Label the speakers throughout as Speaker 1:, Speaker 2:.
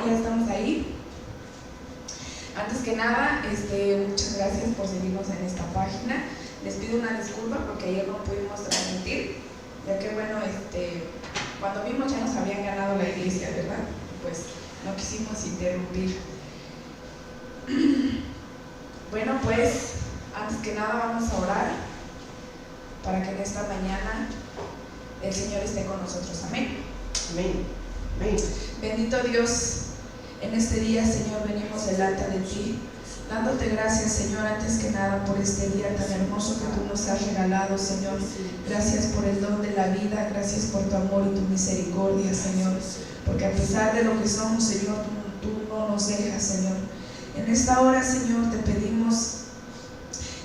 Speaker 1: ya estamos ahí. Antes que nada, muchas gracias por seguirnos en esta página. Les pido una disculpa porque ayer no pudimos transmitir, ya que bueno, cuando vimos ya nos habían ganado la iglesia, ¿verdad? Pues no quisimos interrumpir. Bueno, pues antes que nada vamos a orar para que en esta mañana el Señor esté con nosotros. Amén.
Speaker 2: Amén. Amén.
Speaker 1: Bendito Dios, en este día, Señor, venimos delante de ti, dándote gracias, Señor, antes que nada por este día tan hermoso que tú nos has regalado, Señor. Gracias por el don de la vida, gracias por tu amor y tu misericordia, Señor, porque a pesar de lo que somos, Señor, tú no nos dejas, Señor. En esta hora, Señor, te pedimos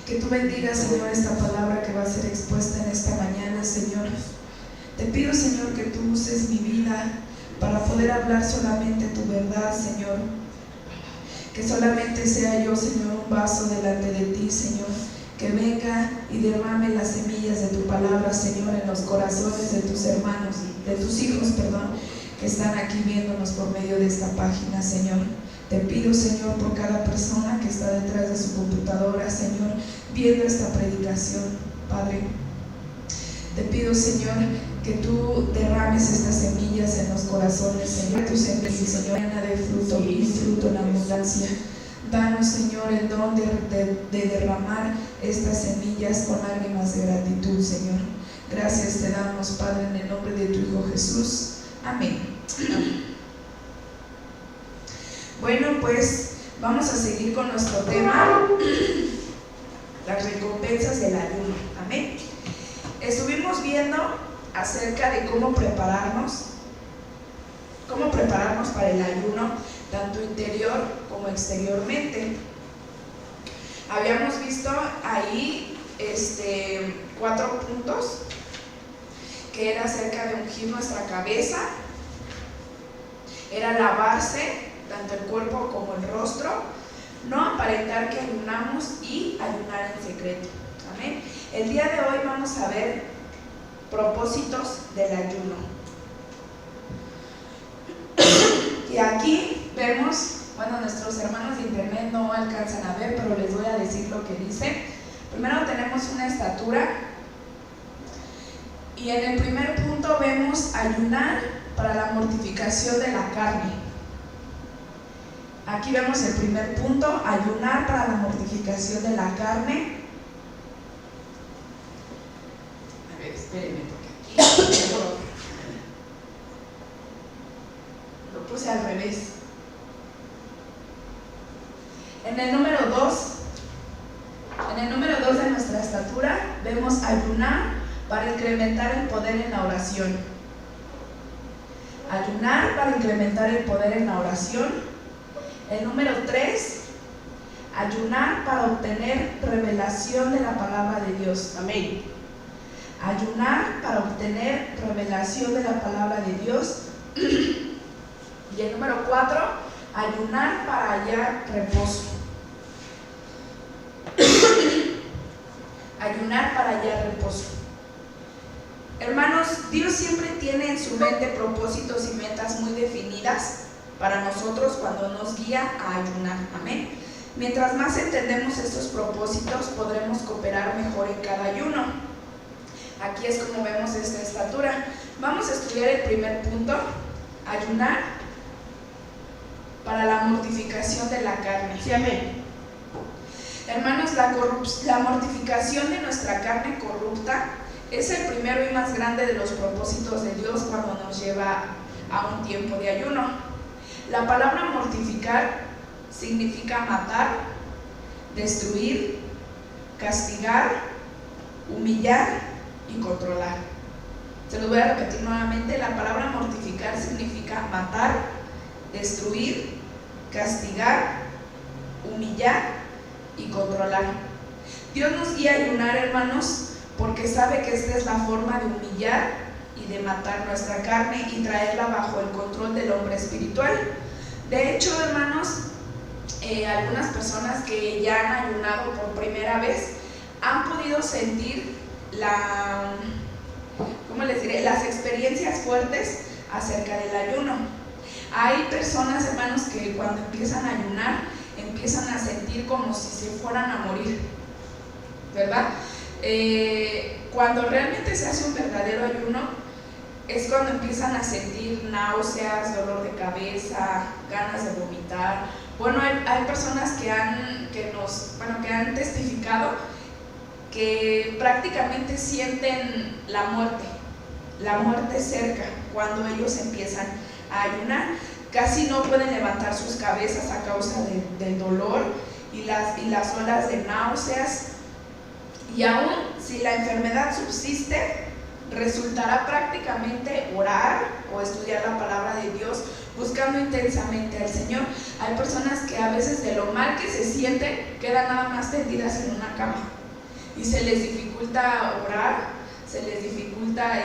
Speaker 1: que tú bendigas, Señor, esta palabra que va a ser expuesta en esta mañana, Señor. Te pido, Señor, que tú uses mi vida para poder hablar solamente tu verdad, Señor. Que solamente sea yo, Señor, un vaso delante de ti, Señor. Que venga y derrame las semillas de tu palabra, Señor, en los corazones de tus hermanos, de tus hijos, que están aquí viéndonos por medio de esta página, Señor. Te pido, Señor, por cada persona que está detrás de su computadora, Señor, viendo esta predicación, Padre. Te pido, Señor, que tú derrames estas semillas en los corazones, Señor. Tu semilla, Señor, llena de fruto y fruto en abundancia. Danos, Señor, el don de derramar estas semillas con lágrimas de gratitud, Señor. Gracias te damos, Padre, en el nombre de tu Hijo Jesús. Amén. Bueno, pues vamos a seguir con nuestro tema, las recompensas del ayuno. Amén. Estuvimos viendo acerca de cómo prepararnos para el ayuno, tanto interior como exteriormente. Habíamos visto ahí 4 puntos, que era acerca de ungir nuestra cabeza, era lavarse tanto el cuerpo como el rostro, no aparentar que ayunamos y ayunar en secreto. Amén. El día de hoy vamos a ver propósitos del ayuno. Y aquí vemos, bueno, nuestros hermanos de internet no alcanzan a ver, pero les voy a decir lo que dice. Primero tenemos una estatura, y en el primer punto vemos ayunar para la mortificación de la carne. Aquí vemos el primer punto, ayunar para la mortificación de la carne. A ver, espérenme, porque aquí lo puse al revés. En el número 2 de nuestra estatura, vemos ayunar para incrementar el poder en la oración. Ayunar para incrementar el poder en la oración. El número 3, ayunar para obtener revelación de la palabra de Dios.
Speaker 2: Amén.
Speaker 1: Ayunar para obtener revelación de la palabra de Dios. Y el número 4, ayunar para hallar reposo. Ayunar para hallar reposo. Hermanos, Dios siempre tiene en su mente propósitos y metas muy definidas para nosotros cuando nos guía a ayunar. Amén. Mientras más entendemos estos propósitos, podremos cooperar mejor en cada ayuno. Aquí es como vemos esta estatura. Vamos a estudiar el primer punto, ayunar para la mortificación de la carne.
Speaker 2: Sí, amén.
Speaker 1: Hermanos, la mortificación de nuestra carne corrupta es el primero y más grande de los propósitos de Dios cuando nos lleva a un tiempo de ayuno. La palabra mortificar significa matar, destruir, castigar, humillar y controlar. Se los voy a repetir nuevamente. La palabra mortificar significa matar, destruir, castigar, humillar y controlar. Dios nos guía a ayunar, hermanos, porque sabe que esta es la forma de humillar y de matar nuestra carne y traerla bajo el control del hombre espiritual. De hecho, hermanos, algunas personas que ya han ayunado por primera vez han podido sentir las experiencias fuertes acerca del ayuno. Hay personas, hermanos, que cuando empiezan a ayunar, empiezan a sentir como si se fueran a morir, ¿verdad? Cuando realmente se hace un verdadero ayuno, es cuando empiezan a sentir náuseas, dolor de cabeza, ganas de vomitar. Bueno, hay personas que han testificado que prácticamente sienten la muerte cerca cuando ellos empiezan a ayunar. Casi no pueden levantar sus cabezas a causa del dolor y las olas de náuseas. Y aún si la enfermedad subsiste, resultará prácticamente orar o estudiar la palabra de Dios, buscando intensamente al Señor. Hay personas que a veces de lo mal que se sienten, quedan nada más tendidas en una cama y se les dificulta orar, se les dificulta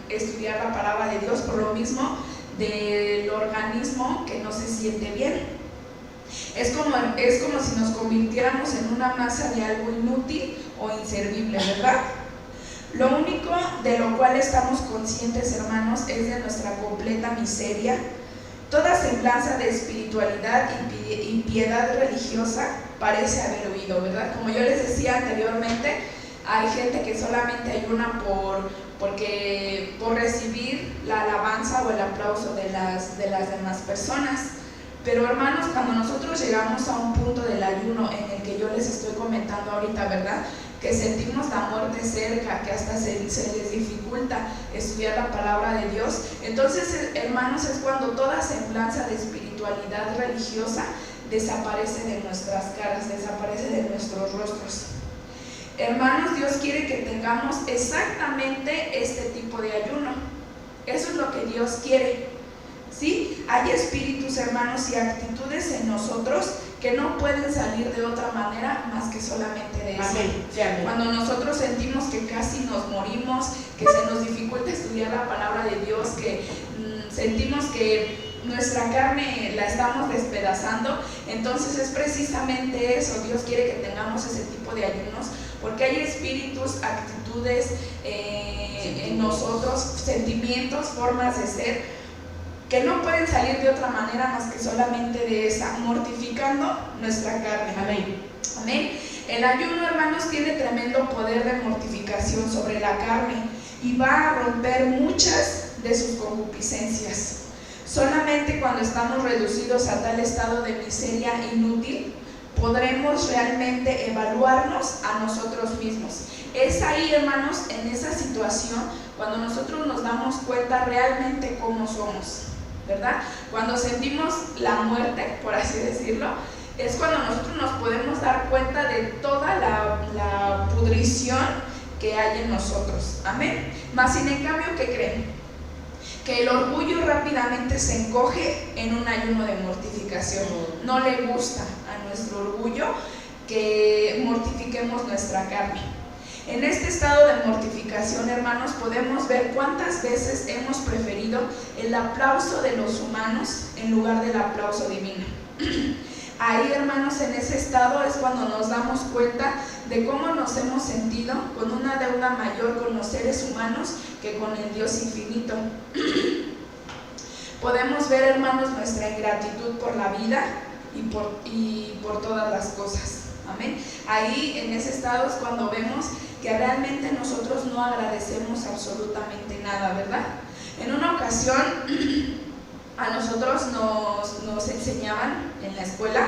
Speaker 1: estudiar la palabra de Dios por lo mismo del organismo que no se siente bien. Es como si nos convirtiéramos en una masa de algo inútil o inservible, ¿verdad? Lo único de lo cual estamos conscientes, hermanos, es de nuestra completa miseria. Toda semblanza de espiritualidad y piedad religiosa parece haber huido, ¿verdad? Como yo les decía anteriormente, hay gente que solamente ayuna por recibir la alabanza o el aplauso de las demás personas. Pero hermanos, cuando nosotros llegamos a un punto del ayuno en el que yo les estoy comentando ahorita, ¿verdad?, que sentimos la muerte cerca, que hasta se les dificulta estudiar la palabra de Dios, entonces, hermanos, es cuando toda semblanza de espiritualidad religiosa desaparece de nuestras caras, desaparece de nuestros rostros. Hermanos, Dios quiere que tengamos exactamente este tipo de ayuno. Eso es lo que Dios quiere. ¿Sí? Hay espíritus, hermanos, y actitudes en nosotros que no pueden salir de otra manera más que solamente de eso.
Speaker 2: Amén. Sí, amén.
Speaker 1: Cuando nosotros sentimos que casi nos morimos, que se nos dificulta estudiar la palabra de Dios, que sentimos que nuestra carne la estamos despedazando, entonces es precisamente eso. Dios quiere que tengamos ese tipo de ayunos, porque hay espíritus, actitudes en nosotros, sentimientos, formas de ser, que no pueden salir de otra manera más que solamente de esa, mortificando nuestra carne.
Speaker 2: Amén.
Speaker 1: Amén. El ayuno, hermanos, tiene tremendo poder de mortificación sobre la carne y va a romper muchas de sus concupiscencias. Solamente cuando estamos reducidos a tal estado de miseria inútil, podremos realmente evaluarnos a nosotros mismos. Es ahí, hermanos, en esa situación, cuando nosotros nos damos cuenta realmente cómo somos, ¿verdad? Cuando sentimos la muerte, por así decirlo, es cuando nosotros nos podemos dar cuenta de toda la pudrición que hay en nosotros. Amén. Mas sin en cambio, ¿qué creen? Que el orgullo rápidamente se encoge en un ayuno de mortificación. No le gusta a nuestro orgullo que mortifiquemos nuestra carne. En este estado de mortificación, hermanos, podemos ver cuántas veces hemos preferido el aplauso de los humanos en lugar del aplauso divino. Ahí, hermanos, en ese estado es cuando nos damos cuenta de cómo nos hemos sentido con una deuda mayor con los seres humanos que con el Dios infinito. Podemos ver, hermanos, nuestra ingratitud por la vida y por todas las cosas. Amén. Ahí, en ese estado, es cuando vemos que realmente nosotros no agradecemos absolutamente nada, ¿verdad? En una ocasión, a nosotros nos enseñaban en la escuela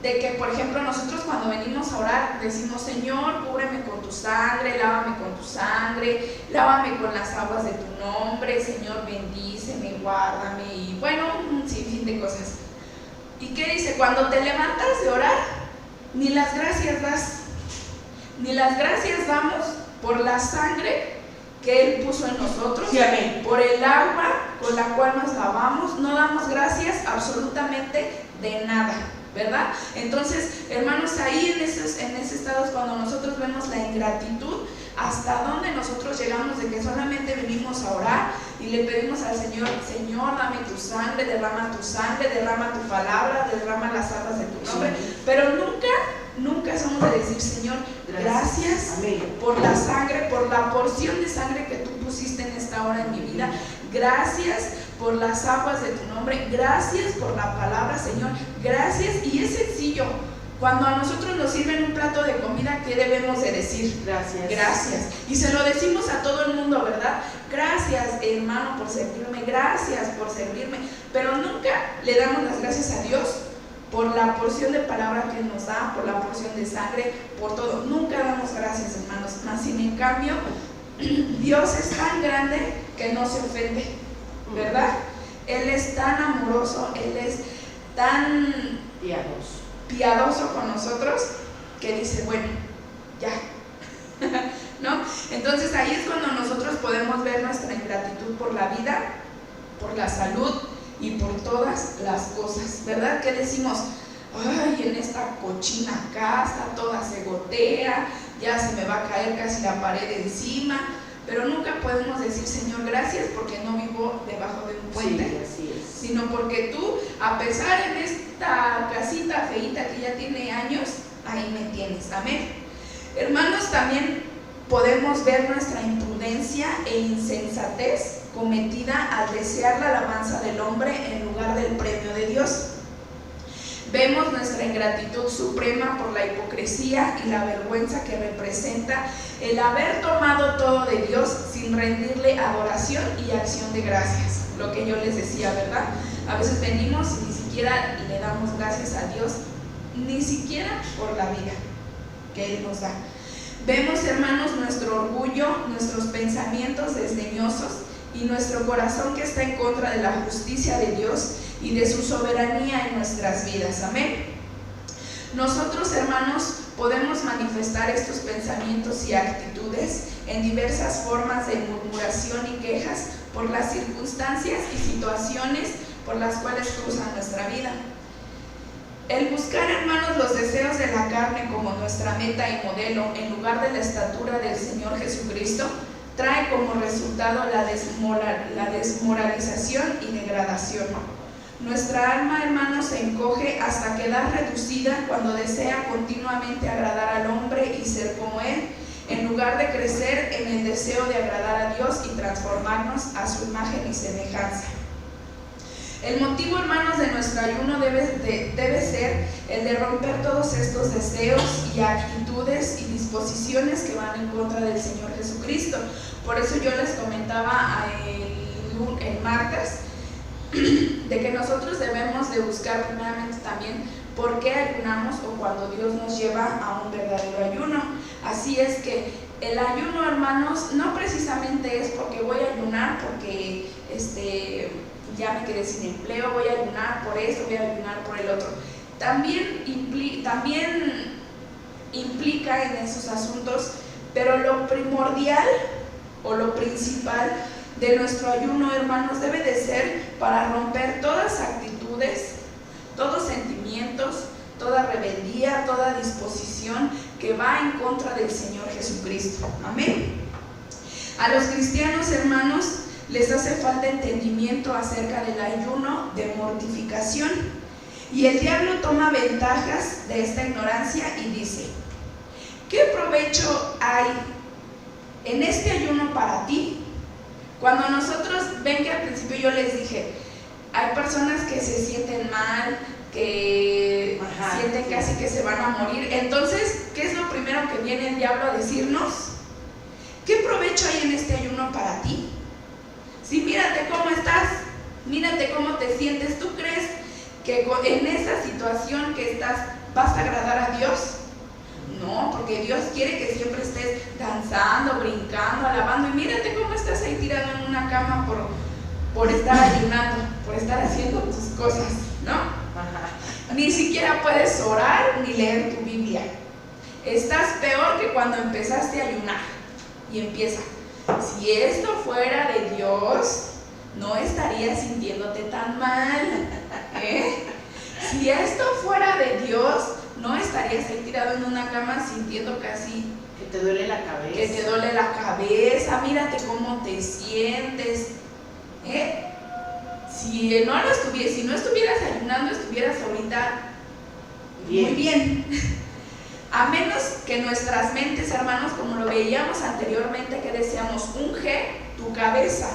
Speaker 1: de que, por ejemplo, nosotros cuando venimos a orar decimos: Señor, cúbreme con tu sangre, lávame con tu sangre, lávame con las aguas de tu nombre, Señor, bendíceme, guárdame, y bueno, un sinfín de cosas. ¿Y qué dice? Cuando te levantas de orar, ni las gracias das, ni las gracias damos por la sangre que Él puso en nosotros,
Speaker 2: sí, amén,
Speaker 1: por el agua con la cual nos lavamos. No damos gracias absolutamente de nada, ¿verdad? Entonces, hermanos, ahí en ese estado es cuando nosotros vemos la ingratitud, hasta donde nosotros llegamos, de que solamente venimos a orar y le pedimos al Señor: Señor, dame tu sangre, derrama tu palabra, derrama las aguas de tu nombre, sí. Pero nunca somos de decir: Señor, gracias por la sangre, por la porción de sangre que tú pusiste en esta hora en mi vida. Gracias por las aguas de tu nombre, gracias por la palabra, Señor, gracias. Y es sencillo. Cuando a nosotros nos sirven un plato de comida, ¿qué debemos de decir?
Speaker 2: Gracias.
Speaker 1: Gracias. Y se lo decimos a todo el mundo, ¿verdad? Gracias, hermano, por servirme, gracias por servirme. Pero nunca le damos las gracias a Dios por la porción de palabra que nos da, por la porción de sangre, por todo. Nunca damos gracias, hermanos. Más sin en cambio, Dios es tan grande que no se ofende, ¿verdad? Él es tan amoroso, Él es tan piadoso con nosotros, que dice, bueno, ya, ¿no? Entonces ahí es cuando nosotros podemos ver nuestra ingratitud por la vida, por la salud y por todas las cosas, ¿verdad? Que decimos, ay, en esta cochina casa toda se gotea, ya se me va a caer casi la pared encima, pero nunca podemos decir, Señor, gracias porque no vivo debajo de un puente,
Speaker 2: sí, así es.
Speaker 1: Sino porque tú, a pesar en esta casita feíta que ya tiene años, ahí me tienes, amén. Hermanos, también podemos ver nuestra imprudencia e insensatez cometida al desear la alabanza del hombre en lugar del premio de Dios. Vemos nuestra ingratitud suprema por la hipocresía y la vergüenza que representa el haber tomado todo de Dios sin rendirle adoración y acción de gracias. Lo que yo les decía, ¿verdad? A veces venimos y ni siquiera le damos gracias a Dios, ni siquiera por la vida que Él nos da. Vemos, hermanos, nuestro orgullo, nuestros pensamientos desdeñosos y nuestro corazón que está en contra de la justicia de Dios y de su soberanía en nuestras vidas, amén. Nosotros, hermanos, podemos manifestar estos pensamientos y actitudes en diversas formas de murmuración y quejas por las circunstancias y situaciones por las cuales cruzan nuestra vida. El buscar, hermanos, los deseos de la carne como nuestra meta y modelo en lugar de la estatura del Señor Jesucristo trae como resultado la desmoralización y degradación. Nuestra alma, hermanos, se encoge hasta quedar reducida cuando desea continuamente agradar al hombre y ser como él, en lugar de crecer en el deseo de agradar a Dios y transformarnos a su imagen y semejanza. El motivo, hermanos, de nuestro ayuno debe ser el de romper todos estos deseos y actitudes y disposiciones que van en contra del Señor Jesucristo. Por eso yo les comentaba el martes de que nosotros debemos de buscar primeramente también por qué ayunamos o cuando Dios nos lleva a un verdadero ayuno. Así es que el ayuno, hermanos, no precisamente es porque voy a ayunar porque ya me quedé sin empleo, voy a ayunar por esto, voy a ayunar por el otro. También implica en esos asuntos, pero lo primordial o lo principal de nuestro ayuno, hermanos, debe de ser para romper todas actitudes, todos sentimientos, toda rebeldía, toda disposición que va en contra del Señor Jesucristo. Amén. A los cristianos, hermanos, les hace falta entendimiento acerca del ayuno de mortificación, y el diablo toma ventajas de esta ignorancia y dice: ¿qué provecho hay en este ayuno para ti? Cuando nosotros, ven que al principio yo les dije, hay personas que se sienten mal, que sienten casi que se van a morir. Entonces, ¿qué es lo primero que viene el diablo a decirnos? ¿Qué provecho hay en este ayuno para ti? Si mírate cómo estás, mírate cómo te sientes, ¿tú crees que en esa situación que estás vas a agradar a Dios? No, porque Dios quiere que siempre estés danzando, brincando, alabando, y mírate cómo estás ahí tirado en una cama por estar ayunando, por estar haciendo tus cosas, ¿no? Ni siquiera puedes orar ni leer tu Biblia. Estás peor que cuando empezaste a ayunar. Y empieza: si esto fuera de Dios, no estarías sintiéndote tan mal, ¿eh? Si esto fuera de Dios, no estarías ahí tirado en una cama sintiendo casi
Speaker 2: que te duele la cabeza.
Speaker 1: Que te duele la cabeza, mírate cómo te sientes, ¿eh? Si no estuvieras ayunando, estuvieras ahorita bien. Muy bien. A menos que nuestras mentes, hermanos, como lo veíamos anteriormente, que decíamos, unge tu cabeza.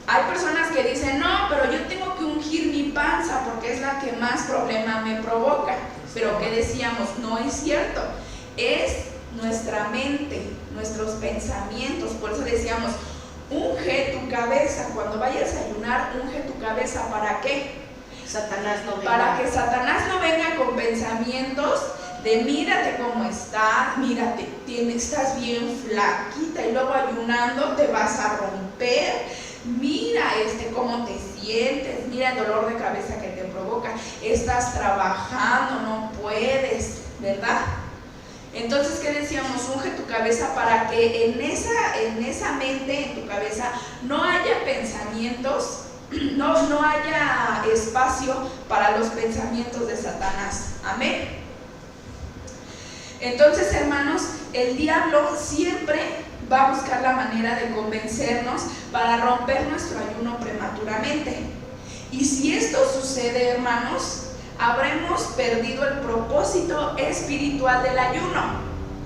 Speaker 1: Hay personas que dicen, no, pero yo tengo que ungir mi panza porque es la que más problema me provoca. Pero ¿qué decíamos? No es cierto. Es nuestra mente, nuestros pensamientos. Por eso decíamos, unge tu cabeza. Cuando vayas a ayunar, unge tu cabeza. ¿Para qué?
Speaker 2: Satanás no venga.
Speaker 1: Para que Satanás no venga con pensamientos de mírate cómo estás, mírate, estás bien flaquita y luego ayunando te vas a romper, mira cómo te sientes, mira el dolor de cabeza que te provoca, estás trabajando, no puedes, ¿verdad? Entonces, ¿qué decíamos? Unge tu cabeza para que en esa mente, en tu cabeza, no haya pensamientos, no haya espacio para los pensamientos de Satanás. Amén. Entonces, hermanos, el diablo siempre va a buscar la manera de convencernos para romper nuestro ayuno prematuramente. Y si esto sucede, hermanos, habremos perdido el propósito espiritual del ayuno,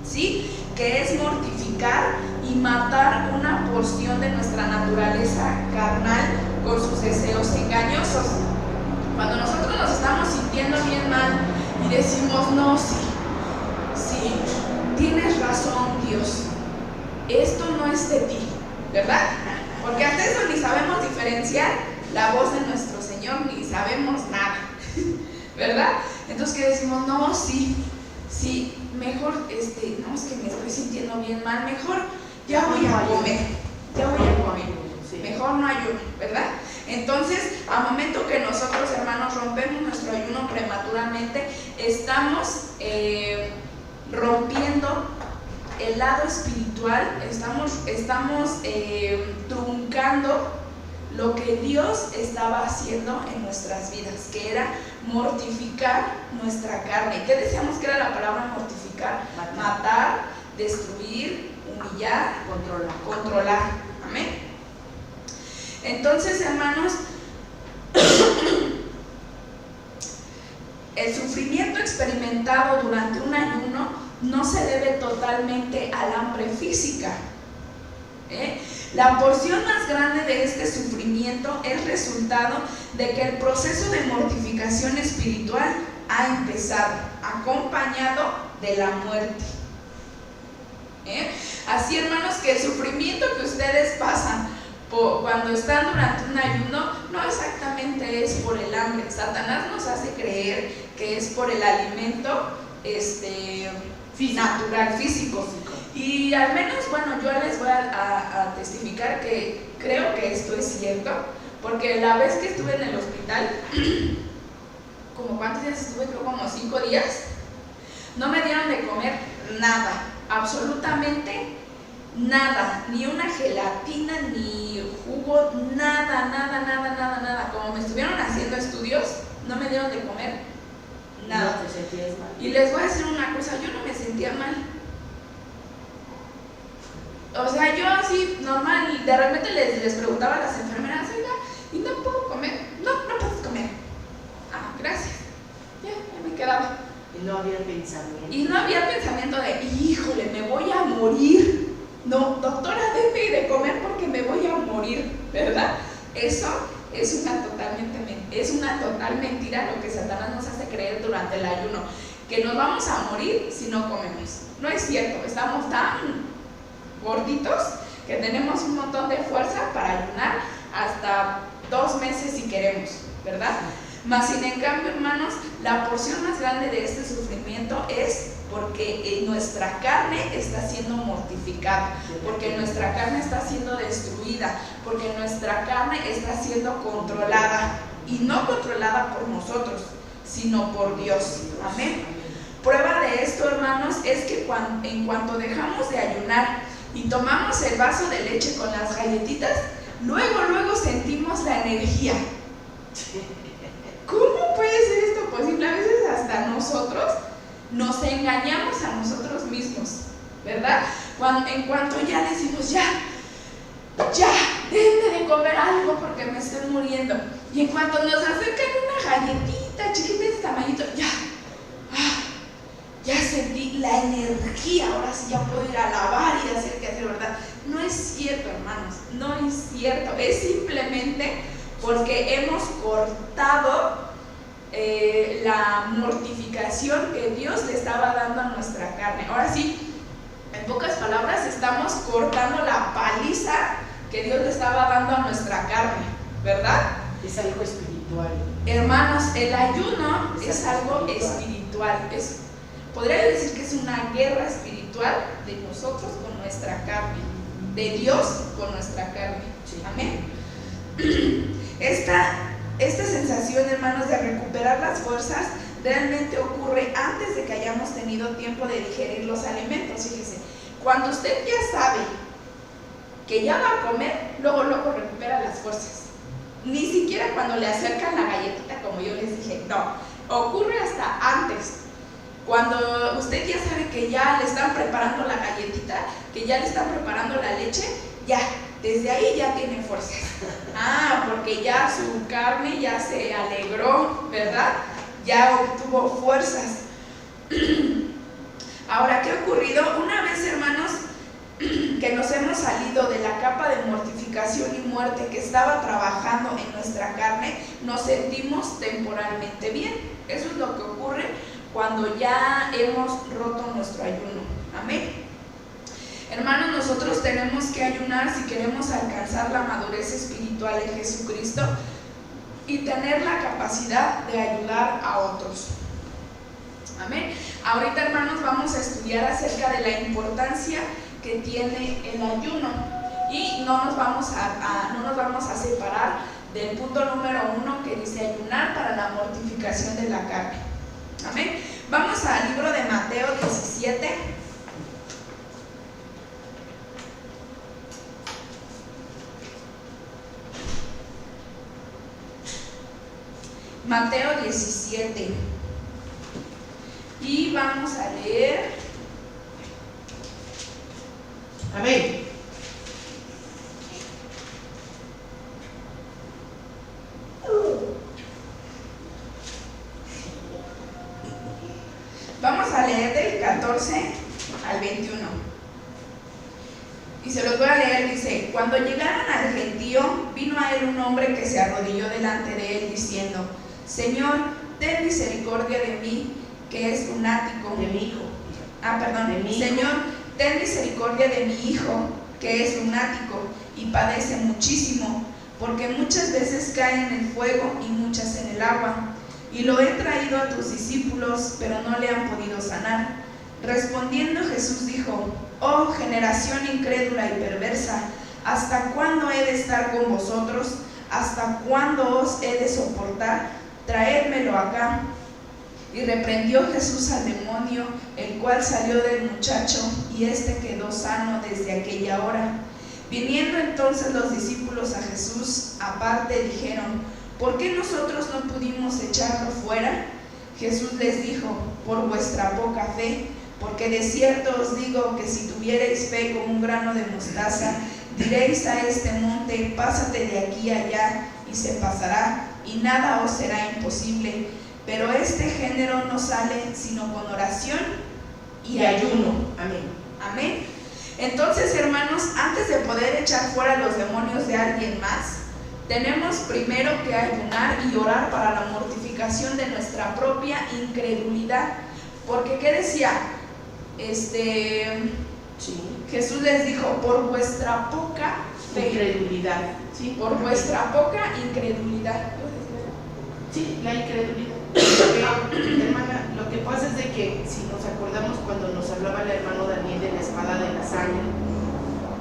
Speaker 1: ¿sí? Que es mortificar y matar una porción de nuestra naturaleza carnal con sus deseos engañosos. Cuando nosotros nos estamos sintiendo bien mal y decimos, no, sí, tienes razón, Dios, esto no es de ti, ¿verdad? Porque hasta eso ni sabemos diferenciar la voz de nuestro Señor, ni sabemos nada, ¿verdad? Entonces, ¿qué decimos? No, sí, mejor, no, es que me estoy sintiendo bien mal, mejor ya voy a comer, sí. Mejor no ayuno, ¿verdad? Entonces, al momento que nosotros, hermanos, rompemos nuestro ayuno prematuramente, estamos rompiendo el lado espiritual, estamos truncando lo que Dios estaba haciendo en nuestras vidas, que era mortificar nuestra carne. ¿Qué decíamos que era la palabra mortificar? Matar, destruir, humillar, controlar. Amén. Entonces, hermanos, el sufrimiento experimentado durante un ayuno no se debe totalmente al hambre física. La porción más grande de este sufrimiento es resultado de que el proceso de mortificación espiritual ha empezado, acompañado de la muerte. Así, hermanos, que el sufrimiento que ustedes pasan cuando están durante un ayuno no exactamente es por el hambre. Satanás nos hace creer que es por el alimento natural, físico. Y al menos, bueno, yo les voy a testificar que creo que esto es cierto, porque la vez que estuve en el hospital, como ¿cuántos días estuve? Creo como 5 días, no me dieron de comer nada, absolutamente nada, ni una gelatina, ni jugo, nada. Como me estuvieron haciendo estudios, no me dieron de comer nada.
Speaker 2: No te sentías mal.
Speaker 1: Y les voy a decir una cosa, yo no me sentía mal. O sea, yo así, normal, de repente les preguntaba a las enfermeras, oiga, ¿y no puedo comer? No puedes comer. Ah, gracias. Ya me quedaba.
Speaker 2: Y no había pensamiento.
Speaker 1: Y no había pensamiento de, híjole, me voy a morir. No, doctora, déme de comer porque me voy a morir, ¿verdad? Eso es una total mentira lo que Satanás nos hace creer durante el ayuno, que nos vamos a morir si no comemos. No es cierto, estamos tan gorditos que tenemos un montón de fuerza para ayunar hasta 2 meses si queremos, ¿verdad? Mas sin en cambio, hermanos, la porción más grande de este sufrimiento es porque nuestra carne está siendo mortificada, porque nuestra carne está siendo destruida, porque nuestra carne está siendo controlada, y no controlada por nosotros, sino por Dios. Amén. Prueba de esto, hermanos, es que en cuanto dejamos de ayunar y tomamos el vaso de leche con las galletitas, luego sentimos la energía. ¿Cómo puede ser esto posible? A veces hasta nosotros nos engañamos a nosotros mismos, ¿verdad? En cuanto ya decimos, ya, denme de comer algo porque me estoy muriendo. Y en cuanto nos acercan una galletita chiquita de este tamañito, ya sentí la energía, ahora sí ya puedo ir a lavar y hacer qué hacer, ¿verdad? No es cierto, hermanos, no es cierto. Es simplemente porque hemos cortado la mortificación que Dios le estaba dando a nuestra carne. Ahora sí, en pocas palabras, estamos cortando la paliza que Dios le estaba dando a nuestra carne, ¿verdad?
Speaker 2: Es algo espiritual.
Speaker 1: Hermanos, el ayuno es algo espiritual. Podría decir que es una guerra espiritual de nosotros con nuestra carne, de Dios con nuestra carne. Amén. Esta sensación, hermanos, de recuperar las fuerzas realmente ocurre antes de que hayamos tenido tiempo de digerir los alimentos. Fíjese, cuando usted ya sabe que ya va a comer, luego recupera las fuerzas. Ni siquiera cuando le acercan la galletita, como yo les dije, no, ocurre hasta antes. Cuando usted ya sabe que ya le están preparando la galletita, que ya le están preparando la leche, ya, desde ahí ya tiene fuerzas. Porque ya su carne ya se alegró, ¿verdad? Ya obtuvo fuerzas. Ahora, ¿qué ha ocurrido? Una vez, hermanos, que nos hemos salido de la capa de mortificación y muerte que estaba trabajando en nuestra carne, nos sentimos temporalmente bien. Eso es lo que ocurre cuando ya hemos roto nuestro ayuno. Amén. Hermanos, nosotros tenemos que ayunar si queremos alcanzar la madurez espiritual en Jesucristo y tener la capacidad de ayudar a otros. Amén. Ahorita, hermanos, vamos a estudiar acerca de la importancia que tiene el ayuno y no nos vamos a separar del punto número 1 que dice ayunar para la mortificación de la carne. Amén. Vamos al libro de Mateo 17. Mateo 17. Y vamos a leer.
Speaker 2: Amén.
Speaker 1: Vamos a leer del 14 al 21. Y se los voy a leer, dice: cuando llegaron al gentío, vino a él un hombre que se arrodilló delante de él, diciendo: Señor, ten misericordia de mí, que es lunático.
Speaker 2: De mi hijo.
Speaker 1: De mi hijo. Señor, ten misericordia de mi hijo, que es lunático y padece muchísimo, porque muchas veces cae en el fuego y muchas en el agua. Y lo he traído a tus discípulos, pero no le han podido sanar. Respondiendo Jesús dijo: Oh generación incrédula y perversa, ¿hasta cuándo he de estar con vosotros? ¿Hasta cuándo os he de soportar? Traédmelo acá. Y reprendió Jesús al demonio, el cual salió del muchacho, y éste quedó sano desde aquella hora. Viniendo entonces los discípulos a Jesús aparte, dijeron: ¿por qué nosotros no pudimos echarlo fuera? Jesús les dijo: por vuestra poca fe, porque de cierto os digo que si tuvierais fe como un grano de mostaza, diréis a este monte: pásate de aquí allá, y se pasará, y nada os será imposible. Pero este género no sale sino con oración y ayuno.
Speaker 2: Amén.
Speaker 1: Amén. Entonces, hermanos, antes de poder echar fuera los demonios de alguien más, tenemos primero que ayunar y orar para la mortificación de nuestra propia incredulidad. Porque, ¿qué decía? Jesús les dijo: por vuestra poca fe.
Speaker 2: Incredulidad.
Speaker 1: Sí, por vuestra poca incredulidad.
Speaker 2: Sí, la incredulidad. Hermana, lo que pasa es de que si nos acordamos cuando nos hablaba el hermano Daniel de la espada de la sangre,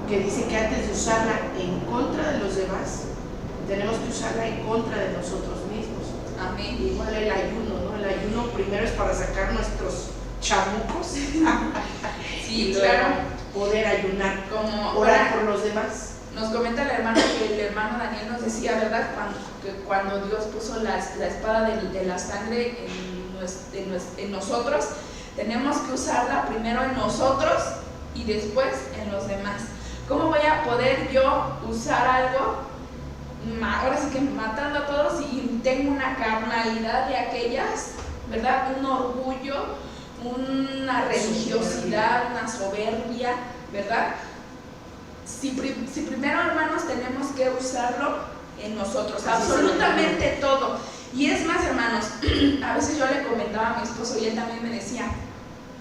Speaker 2: que dice que antes de usarla en contra de los demás, tenemos que usarla en contra de nosotros mismos.
Speaker 1: Amén.
Speaker 2: Igual el ayuno, ¿no? El ayuno primero es para sacar nuestros chamucos.
Speaker 1: Sí,
Speaker 2: y
Speaker 1: claro.
Speaker 2: Poder ayunar,
Speaker 1: como
Speaker 2: orar por los demás.
Speaker 1: Nos comenta el hermano que el hermano Daniel nos decía, ¿verdad? Cuando Dios puso la espada de la sangre en nosotros, tenemos que usarla primero en nosotros y después en los demás. ¿Cómo voy a poder yo usar algo, ahora sí que matando a todos, y tengo una carnalidad de aquellas, ¿verdad? Un orgullo, una religiosidad, una soberbia, ¿verdad? si primero, hermanos, tenemos que usarlo en nosotros, absolutamente todo. Y es más, hermanos, a veces yo le comentaba a mi esposo y él también me decía,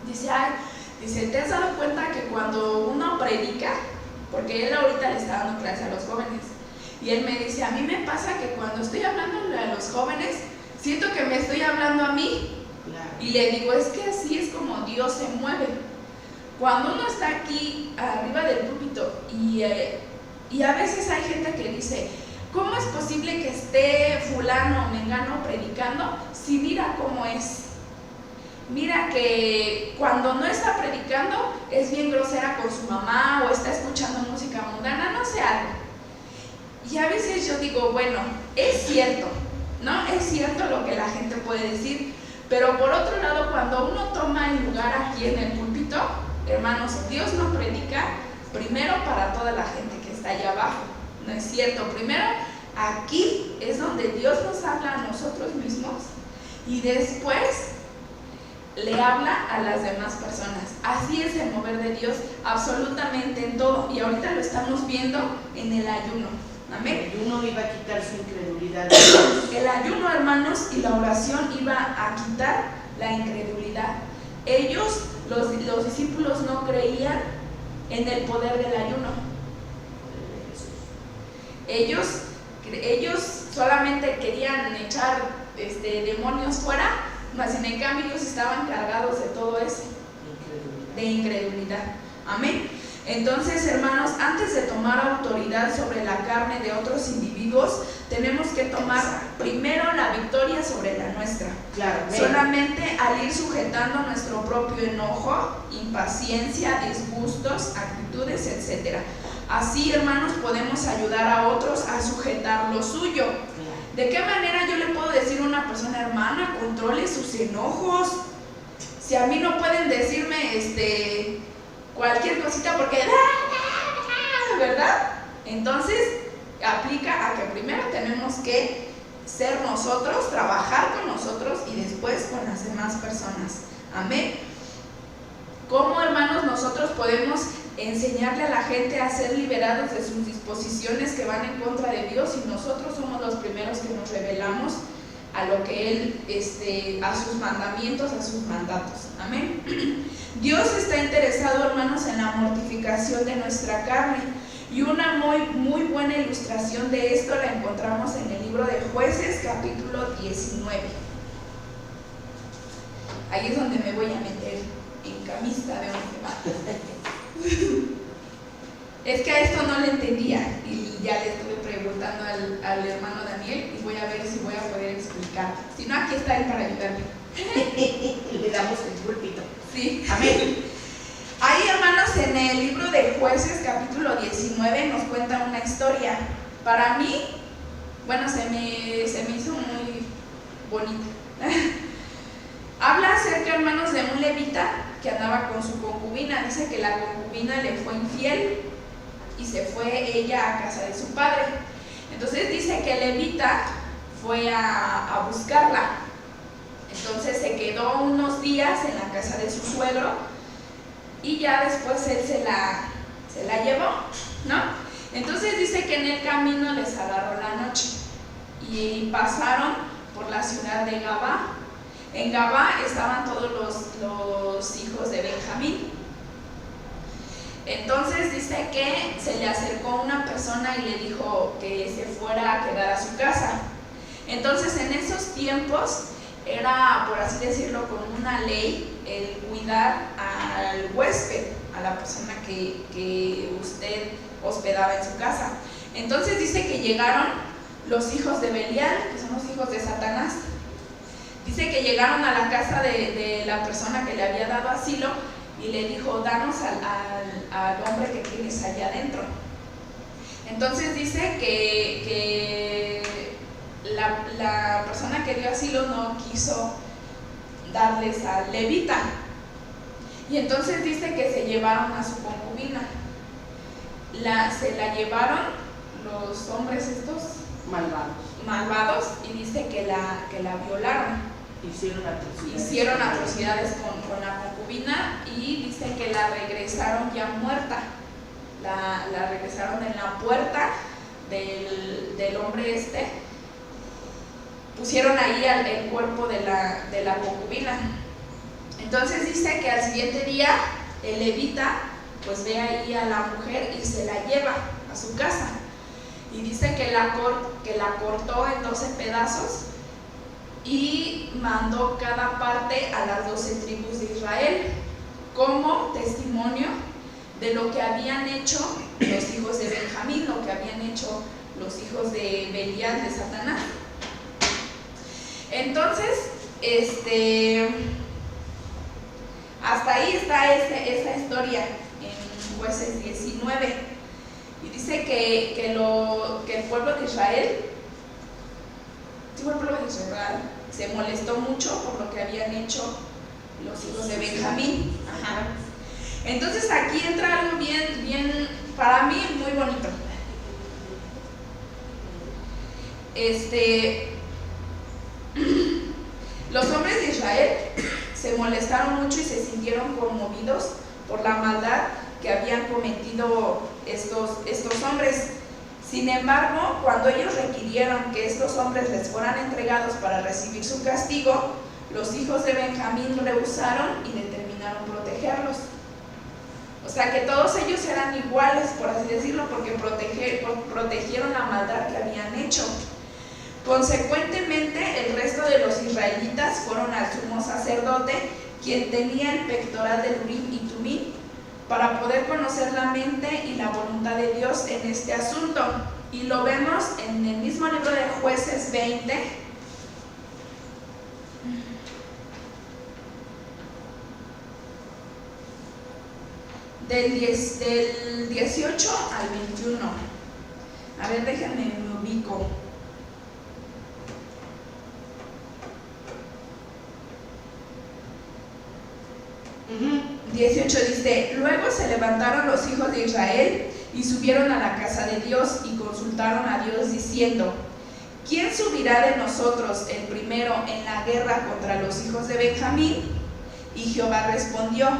Speaker 1: dice, ¿te has dado cuenta que cuando uno predica, porque él ahorita le está dando clase a los jóvenes, y él me dice, a mí me pasa que cuando estoy hablando a los jóvenes, siento que me estoy hablando a mí? Claro. Y le digo, es que así es como Dios se mueve. Cuando uno está aquí arriba del púlpito y a veces hay gente que dice, ¿cómo es posible que esté fulano o mengano predicando si mira cómo es? Mira que cuando no está predicando es bien grosera con su mamá o está escuchando música mundana, no sé algo. Y a veces yo digo, bueno, es cierto, ¿no? Es cierto lo que la gente puede decir, pero por otro lado, cuando uno toma el lugar aquí en el púlpito, hermanos, Dios no predica primero para toda la gente que está allá abajo, ¿no es cierto? Primero, aquí es donde Dios nos habla a nosotros mismos y después le habla a las demás personas. Así es el mover de Dios absolutamente en todo, y ahorita lo estamos viendo en el ayuno. Amén.
Speaker 2: El ayuno iba a quitar su incredulidad.
Speaker 1: El ayuno, hermanos, y la oración iba a quitar la incredulidad. Ellos, los discípulos, no creían en el poder del ayuno. Ellos solamente querían echar demonios fuera, mas sin en cambio ellos estaban cargados de todo eso, de incredulidad. Amén. Entonces, hermanos, antes de tomar autoridad sobre la carne de otros individuos, tenemos que tomar primero la victoria sobre la nuestra. Claro, solamente al ir sujetando nuestro propio enojo, impaciencia, disgustos, actitudes, etc. Así, hermanos, podemos ayudar a otros a sujetar lo suyo. ¿De qué manera yo le puedo decir a una persona, hermana, controle sus enojos? Si a mí no pueden decirme cualquier cosita porque ¿verdad? Entonces aplica a que primero tenemos que ser nosotros, trabajar con nosotros y después con las demás personas. Amén. ¿Cómo, hermanos, nosotros podemos enseñarle a la gente a ser liberados de sus disposiciones que van en contra de Dios si nosotros somos los primeros que nos rebelamos a lo que Él, a sus mandamientos, a sus mandatos? Amén. Dios está interesado, hermanos, en la mortificación de nuestra carne, y una muy buena ilustración de esto la encontramos en el libro de Jueces, capítulo 19. Ahí es donde me voy a meter en camisa de once. Es que a esto no le entendía y ya le estuve preguntando al hermano Daniel y voy a ver si voy a poder explicar. Si no, aquí está él para ayudarme.
Speaker 2: Le damos el púlpito.
Speaker 1: Sí, amén. Ahí, hermanos, en el libro de Jueces, capítulo 19, nos cuenta una historia. Para mí, bueno, se me hizo muy bonita. Habla acerca, hermanos, de un levita que andaba con su concubina. Dice que la concubina le fue infiel y se fue ella a casa de su padre. Entonces dice que el levita fue a buscarla. Entonces se quedó unos días en la casa de su suegro y ya después él se la llevó, ¿no? Entonces dice que en el camino les agarró la noche y pasaron por la ciudad de Gabá. En Gabá estaban todos los hijos de Benjamín. Entonces dice que se le acercó una persona y le dijo que se fuera a quedar a su casa. Entonces en esos tiempos era, por así decirlo, como una ley el cuidar al huésped, a la persona que usted hospedaba en su casa. Entonces dice que llegaron los hijos de Belial, que son los hijos de Satanás. Dice que llegaron a la casa de la persona que le había dado asilo y le dijo, danos al hombre que tienes allá adentro. Entonces dice que la persona que dio asilo no quiso darles al levita. Y entonces dice que se llevaron a su concubina. Se la llevaron los hombres estos malvados y dice que la violaron. Hicieron atrocidades con la concubina y dice que la regresaron ya muerta. la regresaron en la puerta del hombre pusieron ahí el cuerpo de la concubina. Entonces dice que al siguiente día el levita pues ve ahí a la mujer y se la lleva a su casa, y dice que la cortó en 12 pedazos y mandó cada parte a las 12 tribus de Israel como testimonio de lo que habían hecho los hijos de Benjamín, lo que habían hecho los hijos de Belial, de Satanás. Entonces, hasta ahí está esta historia en Jueces 19. Y dice que el pueblo de Israel, se molestó mucho por lo que habían hecho los hijos de Benjamín. Ajá. Entonces aquí entra algo bien, para mí muy bonito. Los hombres de Israel se molestaron mucho y se sintieron conmovidos por la maldad que habían cometido estos hombres. Sin embargo, cuando ellos requirieron que estos hombres les fueran entregados para recibir su castigo, los hijos de Benjamín rehusaron y determinaron protegerlos. O sea que todos ellos eran iguales, por así decirlo, porque protegieron la maldad que habían hecho. Consecuentemente, el resto de los israelitas fueron al sumo sacerdote, quien tenía el pectoral del Urim y Tumim, para poder conocer la mente y la voluntad de Dios en este asunto. Y lo vemos en el mismo libro de Jueces 20, del 18 al 21. A ver, déjenme, me ubico. Uh-huh. 18 dice: luego se levantaron los hijos de Israel y subieron a la casa de Dios y consultaron a Dios diciendo: ¿quién subirá de nosotros el primero en la guerra contra los hijos de Benjamín? Y Jehová respondió: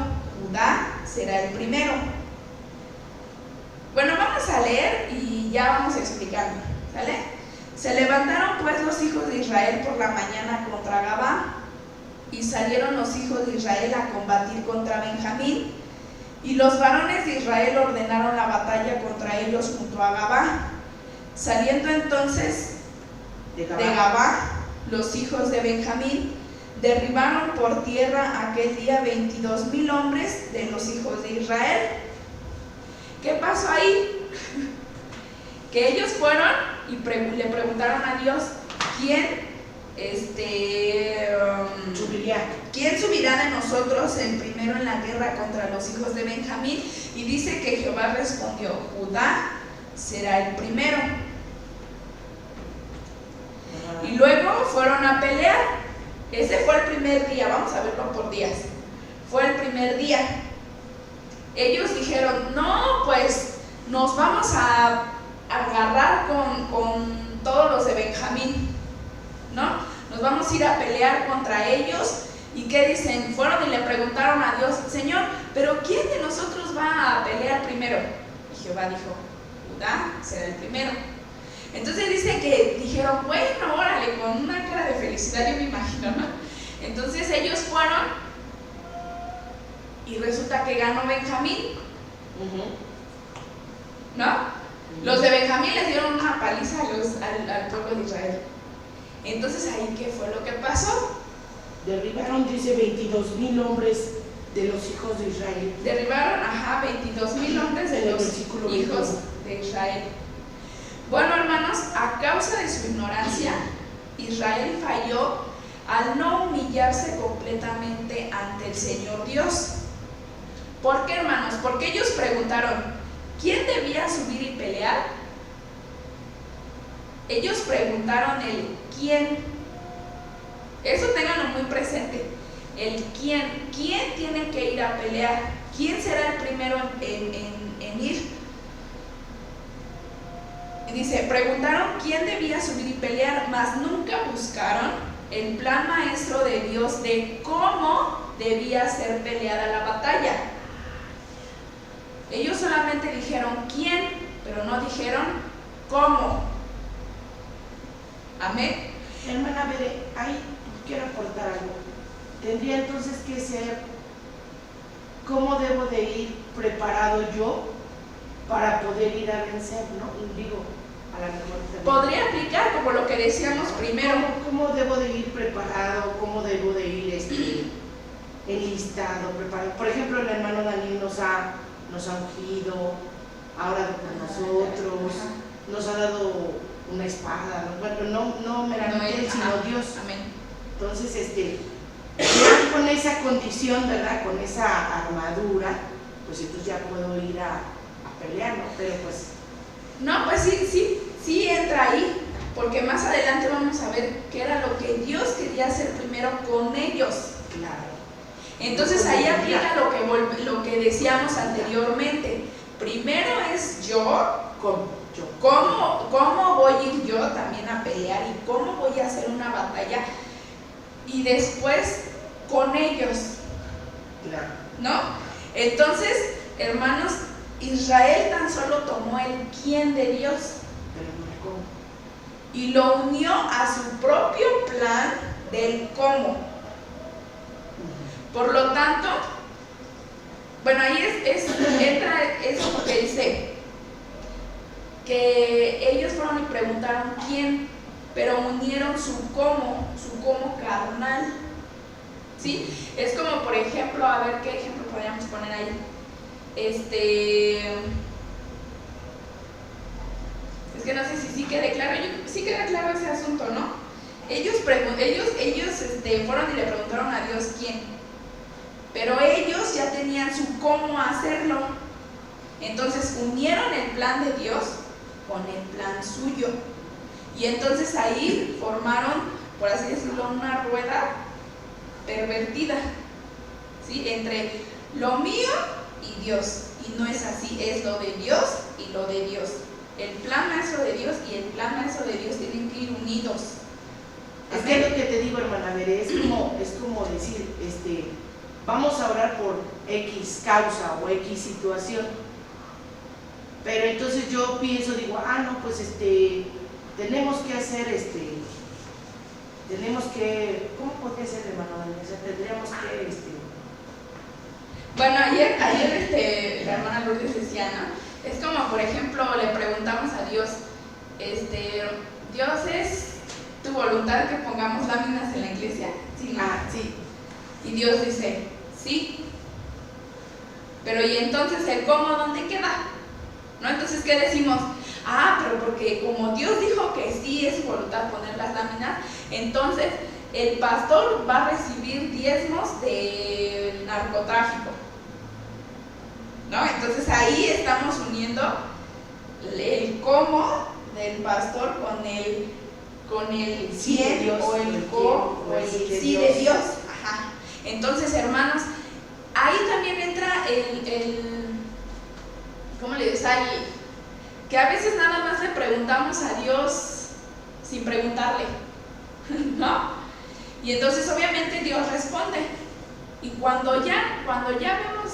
Speaker 1: Judá será el primero. Bueno, vamos a leer y ya vamos explicando, ¿sale? Se levantaron pues los hijos de Israel por la mañana contra Gabá, y salieron los hijos de Israel a combatir contra Benjamín, y los varones de Israel ordenaron la batalla contra ellos junto a Gabá. Saliendo entonces de Gabá los hijos de Benjamín, derribaron por tierra aquel día 22,000 hombres de los hijos de Israel. ¿Qué pasó ahí? Que ellos fueron y le preguntaron a Dios: ¿quién subirá de nosotros el primero en la guerra contra los hijos de Benjamín? Y dice que Jehová respondió: Judá será el primero. Y luego fueron a pelear. Ese fue el primer día, vamos a verlo por días. Fue el primer día. Ellos dijeron: no, pues nos vamos a agarrar con todos los de Benjamín, ¿no? Nos vamos a ir a pelear contra ellos. ¿Y qué dicen? Fueron y le preguntaron a Dios: Señor, ¿pero quién de nosotros va a pelear primero? Y Jehová dijo: Judá será el primero. Entonces dice que dijeron: bueno, órale, con una cara de felicidad, yo me imagino, ¿no? Entonces ellos fueron y resulta que ganó Benjamín, ¿no? Los de Benjamín les dieron una paliza al pueblo de Israel. Entonces ahí, ¿qué fue lo que pasó?
Speaker 2: Derribaron, dice, 22,000 hombres de los hijos de Israel.
Speaker 1: Derribaron, 22,000 hombres de los hijos de Israel. Bueno, hermanos, a causa de su ignorancia, Israel falló al no humillarse completamente ante el Señor Dios. ¿Por qué, hermanos? Porque ellos preguntaron: ¿quién debía subir y pelear? Ellos preguntaron el quién. Eso ténganlo muy presente. El quién. ¿Quién tiene que ir a pelear? ¿Quién será el primero en ir? Y dice: preguntaron quién debía subir y pelear, mas nunca buscaron el plan maestro de Dios de cómo debía ser peleada la batalla. Ellos solamente dijeron quién, pero no dijeron cómo. Amén.
Speaker 2: Hermana Bere, ahí quiero aportar algo. Tendría entonces que ser cómo debo de ir preparado yo para poder ir a vencer, ¿no? Digo, a la mejor también.
Speaker 1: Podría aplicar como lo que decíamos primero.
Speaker 2: ¿Cómo debo de ir preparado? ¿Cómo debo de ir enlistado, preparado? Por ejemplo, el hermano Daniel nos ha ungido, ha orado por nosotros, nos ha dado una espada, ¿no? Bueno, no meramente él, sino Dios.
Speaker 1: Amén.
Speaker 2: Entonces, ya con esa condición, ¿verdad? Con esa armadura, pues entonces ya puedo ir a pelear, ¿no? Pero pues...
Speaker 1: No, pues sí entra ahí, porque más adelante vamos a ver qué era lo que Dios quería hacer primero con ellos.
Speaker 2: Claro.
Speaker 1: Entonces ahí aplica lo que decíamos anteriormente. Primero es yo, ¿cómo voy a ir yo también a pelear y cómo voy a hacer una batalla? Y después con ellos.
Speaker 2: Claro.
Speaker 1: ¿No? Entonces, hermanos, Israel tan solo tomó el quién de Dios y lo unió a su propio plan del cómo. Por lo tanto, bueno, ahí entra eso porque dice que ellos fueron y preguntaron quién, pero unieron su cómo carnal. ¿Sí? Es como, por ejemplo, a ver qué ejemplo podríamos poner ahí. Es que no sé si sí quede claro. Sí queda claro ese asunto, ¿no? Ellos fueron y le preguntaron a Dios quién, pero ellos ya tenían su cómo hacerlo. Entonces unieron el plan de Dios con el plan suyo, y entonces ahí formaron, por así decirlo, una rueda pervertida, ¿sí? Entre lo mío y Dios, y no es así, es lo de Dios y lo de Dios. El plan maestro de Dios y el plan maestro de Dios tienen que ir unidos.
Speaker 2: Es que es lo que te digo, hermana Bere, es como decir, vamos a orar por X causa o X situación, pero entonces yo pienso, digo, no, pues tenemos que hacer ¿cómo podría ser, hermano Daniel? O sea, tendríamos que
Speaker 1: Bueno, ayer la hermana Lourdes decía, ¿no? Es como, por ejemplo, le preguntamos a Dios, Dios, ¿es tu voluntad que pongamos láminas en la iglesia? Sí, ¿no?
Speaker 2: Sí.
Speaker 1: Y Dios dice, sí. Pero ¿y entonces el cómo dónde queda? ¿No? Entonces, ¿qué decimos? Pero porque como Dios dijo que sí es su voluntad poner las láminas, entonces el pastor va a recibir diezmos del narcotráfico, ¿no? Entonces ahí estamos uniendo el cómo del pastor con el
Speaker 2: sí de Dios,
Speaker 1: o el co o el sí de Dios. Ajá. Entonces, hermanos, ahí también entra ¿cómo le dices? Que a veces nada más le preguntamos a Dios sin preguntarle, ¿no? Y entonces obviamente Dios responde. Y cuando ya vemos,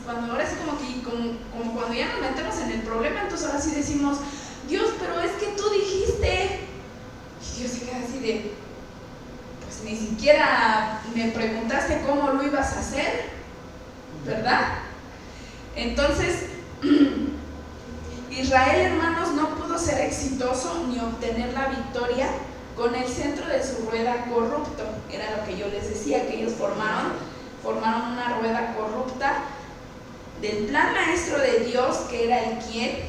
Speaker 1: ahora es como cuando ya nos metemos en el problema, entonces ahora sí decimos, Dios, pero es que tú dijiste. Y Dios se queda así de, pues ni siquiera me preguntaste cómo lo ibas a hacer, ¿verdad? Entonces, Israel, hermanos, no pudo ser exitoso ni obtener la victoria con el centro de su rueda corrupto. Era lo que yo les decía, que ellos formaron una rueda corrupta del plan maestro de Dios, que era el quién,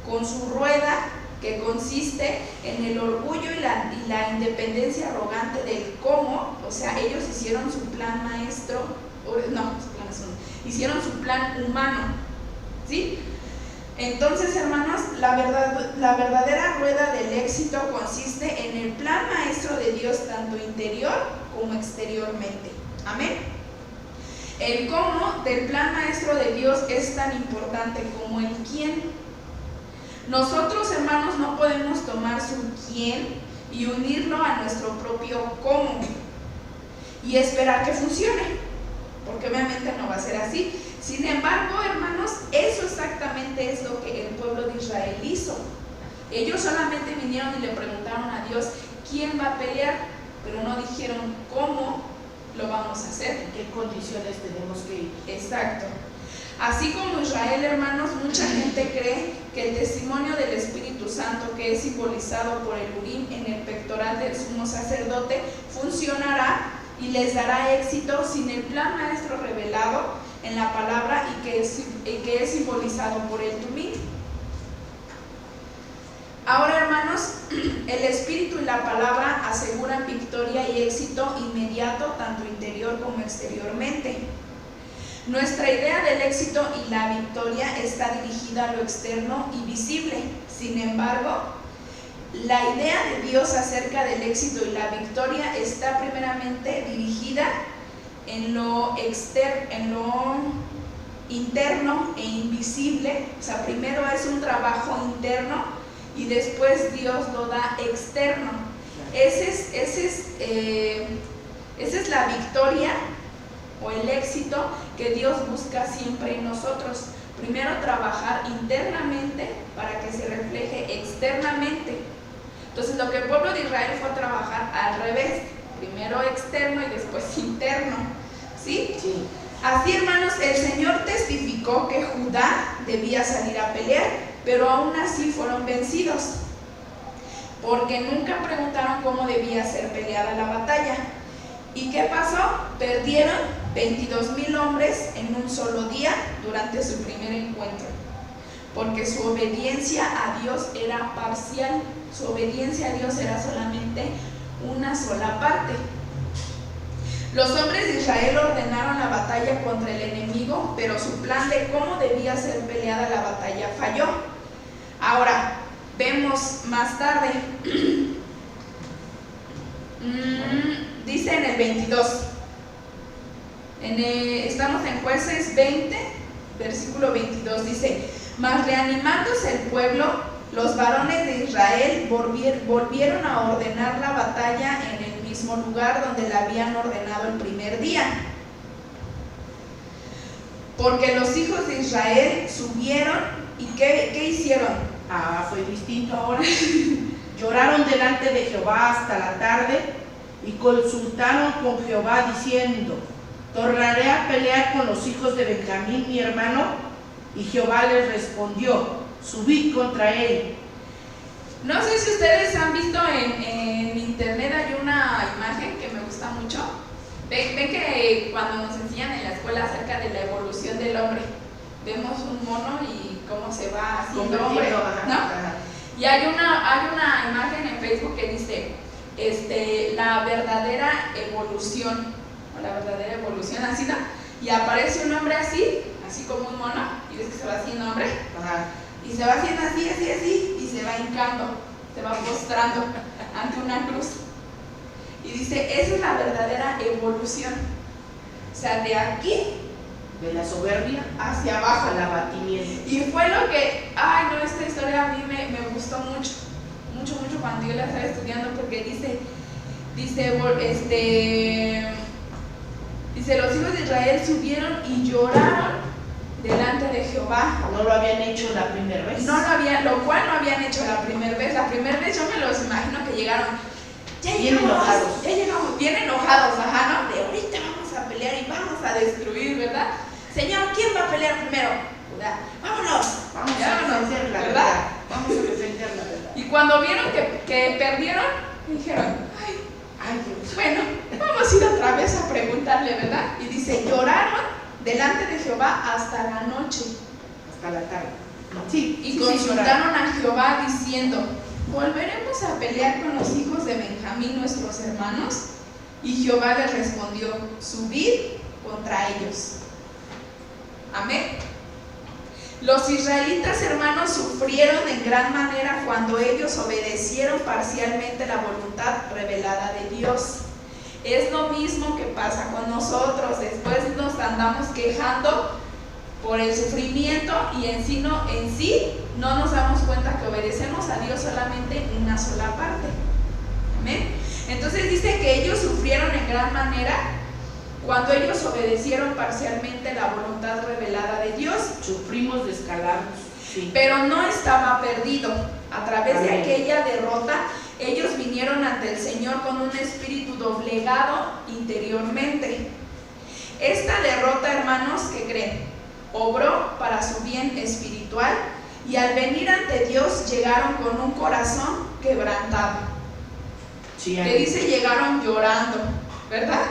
Speaker 1: con su rueda que consiste en el orgullo y la independencia arrogante del cómo. O sea, ellos hicieron su plan maestro, hicieron su plan humano, ¿sí? Entonces, hermanos, la verdadera rueda del éxito consiste en el plan maestro de Dios, tanto interior como exteriormente. Amén. El cómo del plan maestro de Dios es tan importante como el quién. Nosotros, hermanos, no podemos tomar su quién y unirlo a nuestro propio cómo y esperar que funcione, porque obviamente no va a ser así. Sin embargo, hermanos, eso exactamente es lo que el pueblo de Israel hizo. Ellos solamente vinieron y le preguntaron a Dios, ¿quién va a pelear? Pero no dijeron cómo lo vamos a hacer.
Speaker 2: ¿En qué condiciones tenemos que ir?
Speaker 1: Exacto. Así como Israel, hermanos, mucha gente cree que el testimonio del Espíritu Santo, que es simbolizado por el Urim en el pectoral del sumo sacerdote, funcionará y les dará éxito sin el plan maestro revelado en la palabra y que es simbolizado por el Tumim. Ahora, hermanos, el Espíritu y la palabra aseguran victoria y éxito inmediato, tanto interior como exteriormente. Nuestra idea del éxito y la victoria está dirigida a lo externo y visible. Sin embargo, la idea de Dios acerca del éxito y la victoria está primeramente dirigida en lo interno e invisible. O sea, primero es un trabajo interno y después Dios lo da externo. Esa es la victoria o el éxito que Dios busca siempre en nosotros. Primero trabajar internamente para que se refleje externamente. Entonces lo que el pueblo de Israel fue a trabajar al revés, primero externo y después interno. ¿Sí?
Speaker 2: Sí.
Speaker 1: Así, hermanos, el Señor testificó que Judá debía salir a pelear, pero aún así fueron vencidos, porque nunca preguntaron cómo debía ser peleada la batalla. ¿Y qué pasó? Perdieron 22,000 hombres en un solo día durante su primer encuentro, porque su obediencia a Dios era parcial, su obediencia a Dios era solamente una sola parte. Los hombres de Israel ordenaron la batalla contra el enemigo, pero su plan de cómo debía ser peleada la batalla falló. Ahora, vemos más tarde, dice en el 22, estamos en Jueces 20, versículo 22, dice: mas reanimándose el pueblo, los varones de Israel volvieron a ordenar la batalla en el mismo lugar donde la habían ordenado el primer día. Porque los hijos de Israel subieron y ¿qué hicieron?
Speaker 2: Fue distinto ahora. Lloraron delante de Jehová hasta la tarde y consultaron con Jehová diciendo: tornaré a pelear con los hijos de Benjamín mi hermano. Y Jehová les respondió: subid contra él.
Speaker 1: No sé si ustedes han visto en internet, hay una imagen que me gusta mucho. Ven que cuando nos enseñan en la escuela acerca de la evolución del hombre, vemos un mono y cómo se va haciendo hombre, ¿no? Y hay una imagen en Facebook que dice la verdadera evolución, o la verdadera evolución así, ¿no? Y aparece un hombre así como un mono, y ves que se va haciendo hombre. Y se va haciendo así, y se va hincando, se va postrando ante una cruz. Y dice, esa es la verdadera evolución. O sea, de aquí,
Speaker 2: de la soberbia
Speaker 1: hacia abajo,
Speaker 2: al abatimiento.
Speaker 1: Y fue lo que, esta historia a mí me gustó mucho cuando yo la estaba estudiando, porque dice, los hijos de Israel subieron y lloraron delante de Jehová.
Speaker 2: No lo habían hecho la primera vez.
Speaker 1: Lo cual no habían hecho la primera vez. La primera vez yo me los imagino que llegaron, ya llegamos bien enojados, ¿no? De ahorita vamos a pelear y vamos a destruir, ¿verdad? Señor, ¿quién va a pelear primero? Judá. Vámonos
Speaker 2: a defender la verdad. Vamos a defender la verdad.
Speaker 1: Y cuando vieron que perdieron, dijeron, ay Dios, bueno, vamos a ir otra vez a preguntarle, ¿verdad? Y dice, lloraron delante de Jehová hasta la noche,
Speaker 2: hasta la tarde.
Speaker 1: Sí, y consultaron a Jehová diciendo, ¿volveremos a pelear con los hijos de Benjamín, nuestros hermanos? Y Jehová les respondió, subid contra ellos. Amén. Los israelitas, hermanos, sufrieron en gran manera cuando ellos obedecieron parcialmente la voluntad revelada de Dios. Es lo mismo que pasa con nosotros. Después nos andamos quejando por el sufrimiento y en sí no nos damos cuenta que obedecemos a Dios solamente en una sola parte. Amén. Entonces dice que ellos sufrieron en gran manera Cuando ellos obedecieron parcialmente la voluntad revelada de Dios,
Speaker 2: sufrimos descalabros, sí.
Speaker 1: Pero no estaba perdido. A través
Speaker 2: Amén.
Speaker 1: de aquella derrota, ellos vinieron ante el Señor con un espíritu doblegado interiormente. Esta derrota, hermanos, ¿qué creen? Obró para su bien espiritual, y al venir ante Dios llegaron con un corazón quebrantado.
Speaker 2: Sí,
Speaker 1: Que dice llegaron llorando, ¿verdad?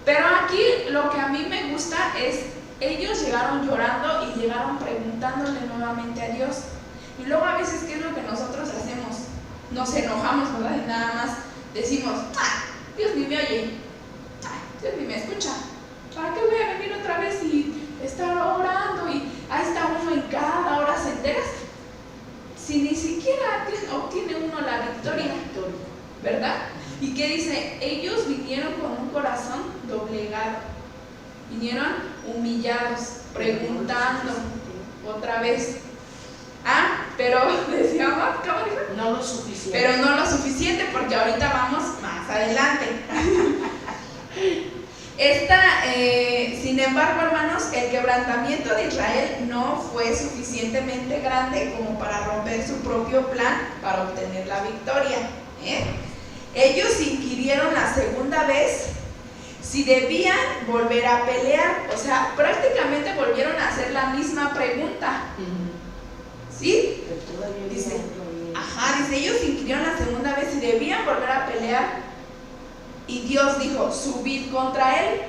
Speaker 1: Pero aquí lo que a mí me gusta es, ellos llegaron llorando y llegaron preguntándole nuevamente a Dios. Y luego a veces, ¿qué es lo que nosotros hacemos? Nos enojamos, ¿verdad? Y nada más decimos, Dios ni me oye, Dios ni me escucha. ¿Para qué voy a venir otra vez y estar orando? Y ahí está uno en cada hora se entera. Si ni siquiera obtiene uno la victoria, ¿verdad? ¿Y qué dice? Ellos vinieron con un corazón doblegado, vinieron humillados, preguntando otra vez. Pero decíamos, ¿cómo dijo?
Speaker 2: No lo suficiente.
Speaker 1: Pero no lo suficiente, porque ahorita vamos más adelante. Sin embargo, hermanos, el quebrantamiento de Israel no fue suficientemente grande como para romper su propio plan para obtener la victoria. Ellos inquirieron la segunda vez si debían volver a pelear. O sea, prácticamente volvieron a hacer la misma pregunta. ¿Sí? Dice, ellos inquirieron la segunda vez si debían volver a pelear, y Dios dijo, subid contra él.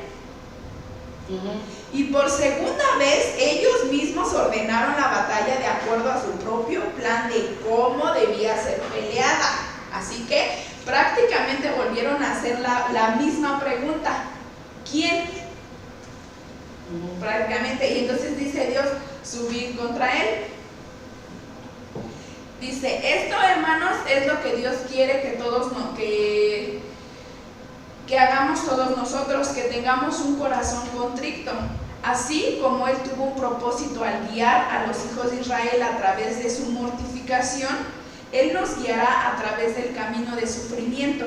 Speaker 1: Y por segunda vez ellos mismos ordenaron la batalla de acuerdo a su propio plan de cómo debía ser peleada. Así que prácticamente volvieron a hacer la misma pregunta. ¿Quién? Prácticamente. Y entonces dice Dios, subid contra él. Dice, esto, hermanos, es lo que Dios quiere que todos que hagamos todos nosotros, que tengamos un corazón contrito. Así como Él tuvo un propósito al guiar a los hijos de Israel a través de su mortificación, Él nos guiará a través del camino de sufrimiento,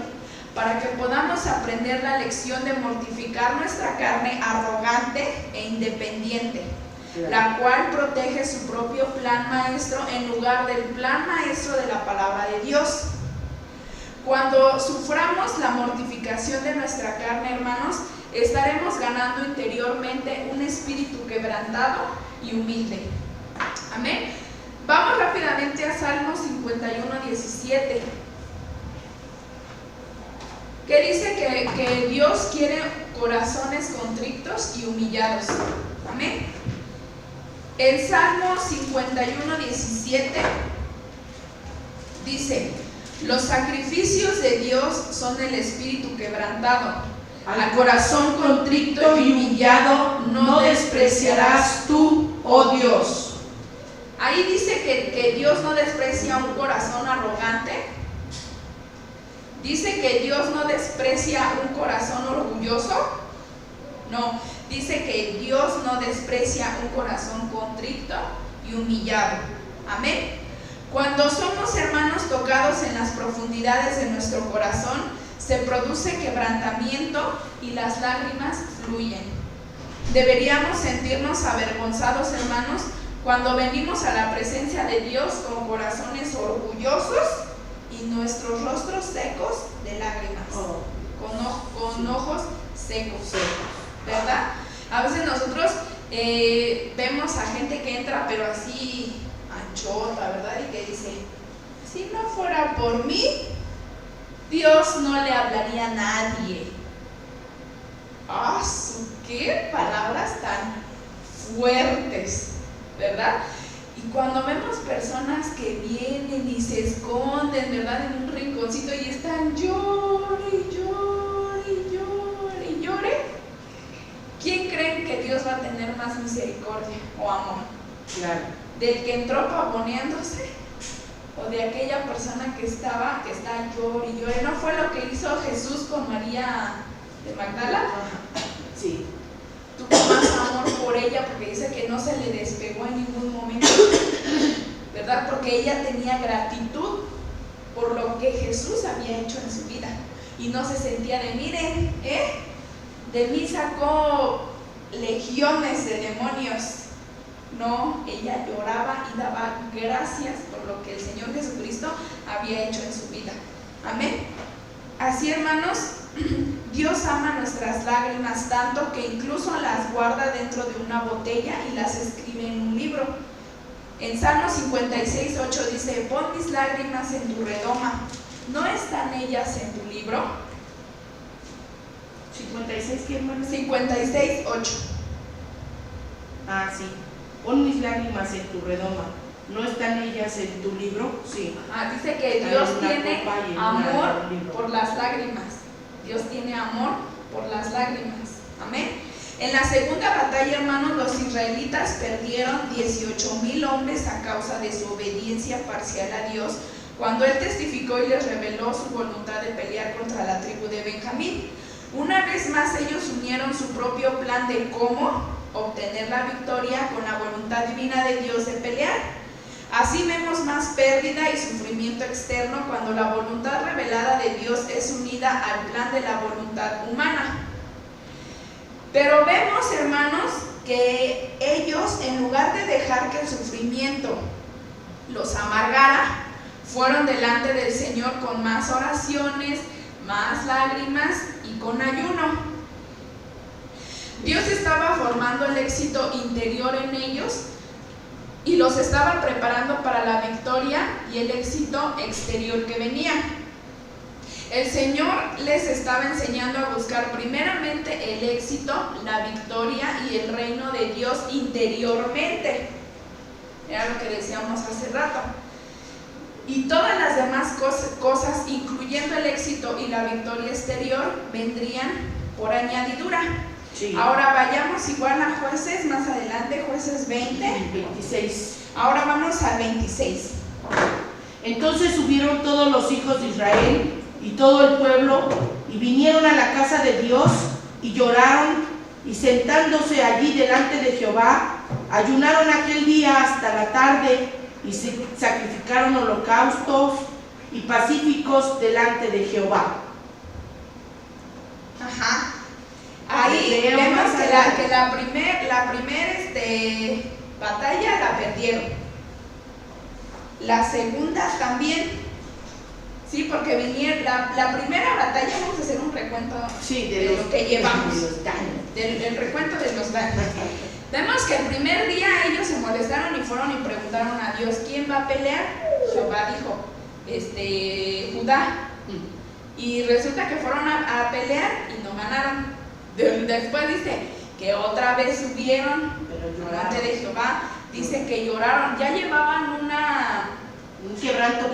Speaker 1: para que podamos aprender la lección de mortificar nuestra carne arrogante e independiente, la cual protege su propio plan maestro en lugar del plan maestro de la palabra de Dios. Cuando suframos la mortificación de nuestra carne, hermanos, estaremos ganando interiormente un espíritu quebrantado y humilde. Amén. Vamos rápidamente a Salmos 51:17, que dice que Dios quiere corazones contritos y humillados. Amén. El Salmo 51:17 dice, los sacrificios de Dios son el espíritu quebrantado. Al corazón contrito y humillado no despreciarás tú, oh Dios. Ahí dice que Dios no desprecia un corazón arrogante. Dice que Dios no desprecia un corazón orgulloso. No, dice que Dios no desprecia un corazón contrito y humillado. Amén. Cuando somos, hermanos, tocados en las profundidades de nuestro corazón, se produce quebrantamiento y las lágrimas fluyen. Deberíamos sentirnos avergonzados, hermanos, cuando venimos a la presencia de Dios con corazones orgullosos y nuestros rostros secos de lágrimas, con ojos secos, ¿verdad? A veces nosotros vemos a gente que entra pero así anchota, ¿verdad? Y que dice, si no fuera por mí, Dios no le hablaría a nadie. ¡Qué palabras tan fuertes! ¿Verdad? Y cuando vemos personas que vienen y se esconden, ¿verdad?, en un rinconcito y están llore, llore, llore, llore, ¿quién creen que Dios va a tener más misericordia o amor?
Speaker 2: Claro.
Speaker 1: ¿Del que entró pavoneándose o de aquella persona que está llore y llore? ¿No fue lo que hizo Jesús con María de Magdala?
Speaker 2: Sí.
Speaker 1: Tuvo más amor por ella porque dice que no se le despegó en ningún momento, ¿verdad? Porque ella tenía gratitud por lo que Jesús había hecho en su vida y no se sentía de, miren, de mí sacó legiones de demonios. No, ella lloraba y daba gracias por lo que el Señor Jesucristo había hecho en su vida. Amén. Así, hermanos, Dios ama nuestras lágrimas tanto que incluso las guarda dentro de una botella y las escribe en un libro. En Salmo 56:8 dice: pon mis lágrimas en tu redoma, ¿no están ellas en tu libro?
Speaker 2: 56, ¿qué, hermano?
Speaker 1: 56:8.
Speaker 2: Ah, sí. Pon mis lágrimas en tu redoma, ¿no están ellas en tu libro? Sí.
Speaker 1: Dice que Dios tiene amor por las lágrimas. Dios tiene amor por las lágrimas. Amén. En la segunda batalla, hermanos, los israelitas perdieron 18,000 hombres a causa de su obediencia parcial a Dios, cuando Él testificó y les reveló su voluntad de pelear contra la tribu de Benjamín. Una vez más ellos unieron su propio plan de cómo obtener la victoria con la voluntad divina de Dios de pelear. Así vemos más pérdida y sufrimiento externo cuando la voluntad revelada de Dios es unida al plan de la voluntad humana. Pero vemos, hermanos, que ellos, en lugar de dejar que el sufrimiento los amargara, fueron delante del Señor con más oraciones, más lágrimas y con ayuno. Dios estaba formando el éxito interior en ellos y los estaba preparando para la victoria y el éxito exterior que venía. El Señor les estaba enseñando a buscar primeramente el éxito, la victoria y el reino de Dios interiormente. Era lo que decíamos hace rato. Y todas las demás cosas, incluyendo el éxito y la victoria exterior, vendrían por añadidura. Sí. Ahora vayamos igual a Jueces, más adelante, Jueces
Speaker 2: 26.
Speaker 1: Ahora vamos al 26.
Speaker 2: Entonces subieron todos los hijos de Israel y todo el pueblo y vinieron a la casa de Dios y lloraron, y sentándose allí delante de Jehová, ayunaron aquel día hasta la tarde y se sacrificaron holocaustos y pacíficos delante de Jehová.
Speaker 1: Ajá. Ahí vemos que la primer batalla la perdieron. La segunda también. Sí, porque vinieron la primera batalla. Vamos a hacer un recuento de lo que llevamos. El recuento de los daños. Vemos que el primer día ellos se molestaron y fueron y preguntaron a Dios: ¿quién va a pelear? Jehová dijo: Judá. Y resulta que fueron a pelear y no ganaron. Después dice que otra vez subieron delante de Jehová. Dice que lloraron. Ya llevaban un quebranto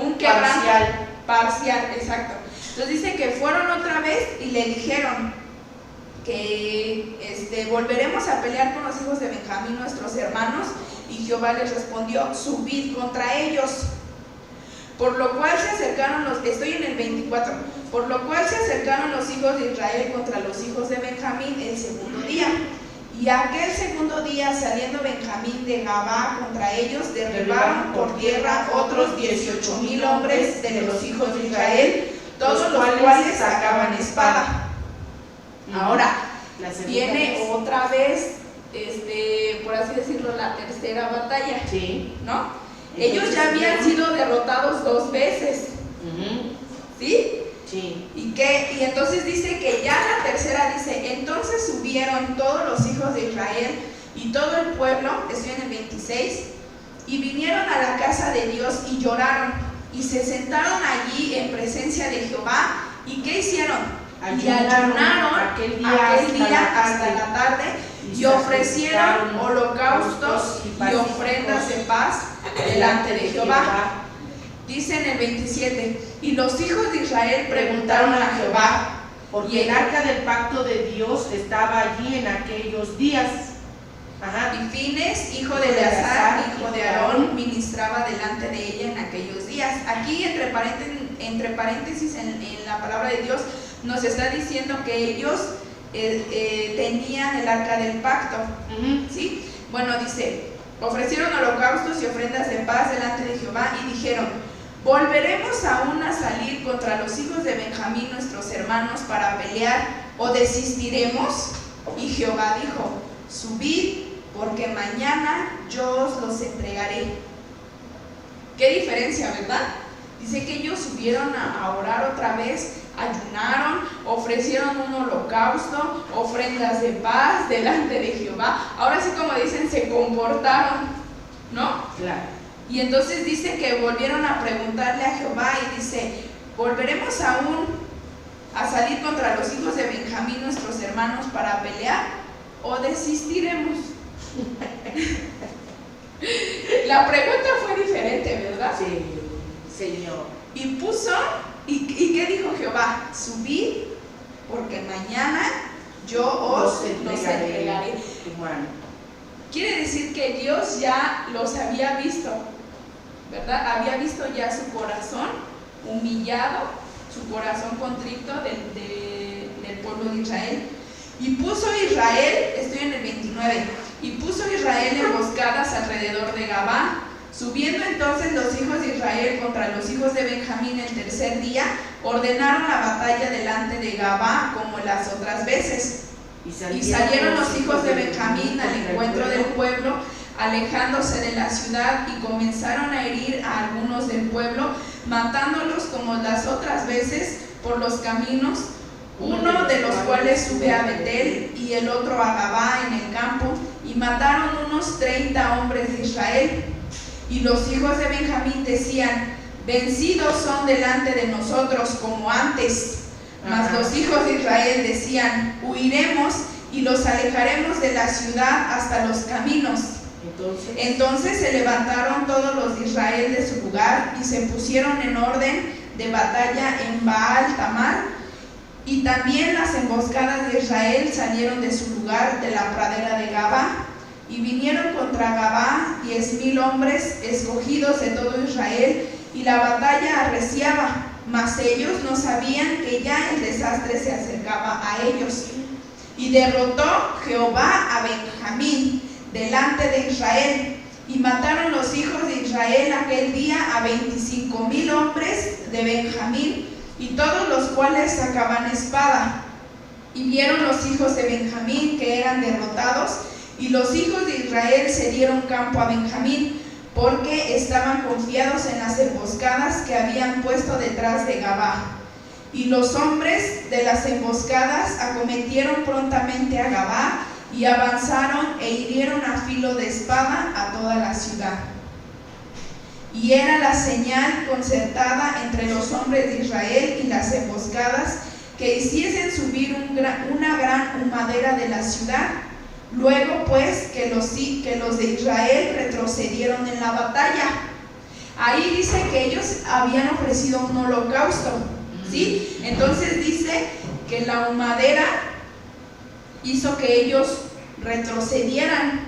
Speaker 1: parcial, exacto. Entonces dice que fueron otra vez y le dijeron que volveremos a pelear con los hijos de Benjamín, nuestros hermanos. Y Jehová les respondió: subid contra ellos. Por lo cual se acercaron estoy en el 24, por lo cual se acercaron los hijos de Israel contra los hijos de Benjamín el segundo día. Y aquel segundo día, saliendo Benjamín de Gabá contra ellos, derribaron por tierra otros 18,000 hombres de los hijos de Israel, todos los cuales sacaban espada. Ahora, viene otra vez, por así decirlo, la tercera batalla, ¿no? Ellos ya habían sido derrotados 2 veces. ¿Sí? Sí. ¿Y entonces dice que ya la tercera dice: entonces subieron todos los hijos de Israel y todo el pueblo, estoy en el 26, y vinieron a la casa de Dios y lloraron, y se sentaron allí en presencia de Jehová. ¿Y qué hicieron? Ayunaron aquel día hasta la tarde y ofrecieron holocaustos y ofrendas de paz delante de Jehová. Dice en el 27: y los hijos de Israel preguntaron a Jehová,
Speaker 2: porque el arca del pacto de Dios estaba allí en aquellos días.
Speaker 1: Y Fines, hijo de Eleazar, hijo de Aarón, ministraba delante de ella en aquellos días. Aquí entre paréntesis en la palabra de Dios nos está diciendo que ellos tenían el arca del pacto. ¿Sí? Bueno, dice: ofrecieron holocaustos y ofrendas de paz delante de Jehová y dijeron: ¿volveremos aún a salir contra los hijos de Benjamín, nuestros hermanos, para pelear, o desistiremos? Y Jehová dijo: subid, porque mañana yo os los entregaré. Qué diferencia, ¿verdad? Dice que ellos subieron a orar otra vez, ayunaron, ofrecieron un holocausto, ofrendas de paz delante de Jehová. Ahora sí, como dicen, se comportaron, ¿no?
Speaker 2: Claro.
Speaker 1: Y entonces dice que volvieron a preguntarle a Jehová y dice: ¿volveremos aún a salir contra los hijos de Benjamín, nuestros hermanos, para pelear, o desistiremos? La pregunta fue diferente, ¿verdad?
Speaker 2: Sí, Señor.
Speaker 1: Y ¿y qué dijo Jehová? Subid, porque mañana yo os los entregaré.
Speaker 2: Bueno.
Speaker 1: Quiere decir que Dios ya los había visto, ¿verdad? Había visto ya su corazón humillado, su corazón contrito del pueblo de Israel. Y puso Israel, estoy en el 29, y puso Israel emboscadas alrededor de Gabá. Subiendo entonces los hijos de Israel contra los hijos de Benjamín el tercer día, ordenaron la batalla delante de Gabá como las otras veces. Y salieron los hijos de Benjamín al encuentro del pueblo, alejándose de la ciudad, y comenzaron a herir a algunos del pueblo, matándolos como las otras veces por los caminos, uno de los cuales sube a Betel y el otro a Gabá en el campo, y mataron unos 30 hombres de Israel. Y los hijos de Benjamín decían: vencidos son delante de nosotros como antes. Mas los hijos de Israel decían: huiremos y los alejaremos de la ciudad hasta los caminos. Entonces se levantaron todos los de Israel de su lugar y se pusieron en orden de batalla en Baal Tamar. Y también las emboscadas de Israel salieron de su lugar de la pradera de Gabá, y vinieron contra Gabá 10,000 hombres escogidos de todo Israel, y la batalla arreciaba, mas ellos no sabían que ya el desastre se acercaba a ellos. Y derrotó Jehová a Benjamín delante de Israel, y mataron los hijos de Israel aquel día a 25,000 hombres de Benjamín, y todos los cuales sacaban espada. Y vieron los hijos de Benjamín que eran derrotados, y los hijos de Israel se dieron campo a Benjamín, porque estaban confiados en las emboscadas que habían puesto detrás de Gabá. Y los hombres de las emboscadas acometieron prontamente a Gabá, y avanzaron e hirieron a filo de espada a toda la ciudad. Y era la señal concertada entre los hombres de Israel y las emboscadas, que hiciesen subir una gran humadera de la ciudad. Luego pues que los de Israel retrocedieron en la batalla. Ahí dice que ellos habían ofrecido un holocausto, ¿sí? Entonces dice que la humadera hizo que ellos retrocedieran.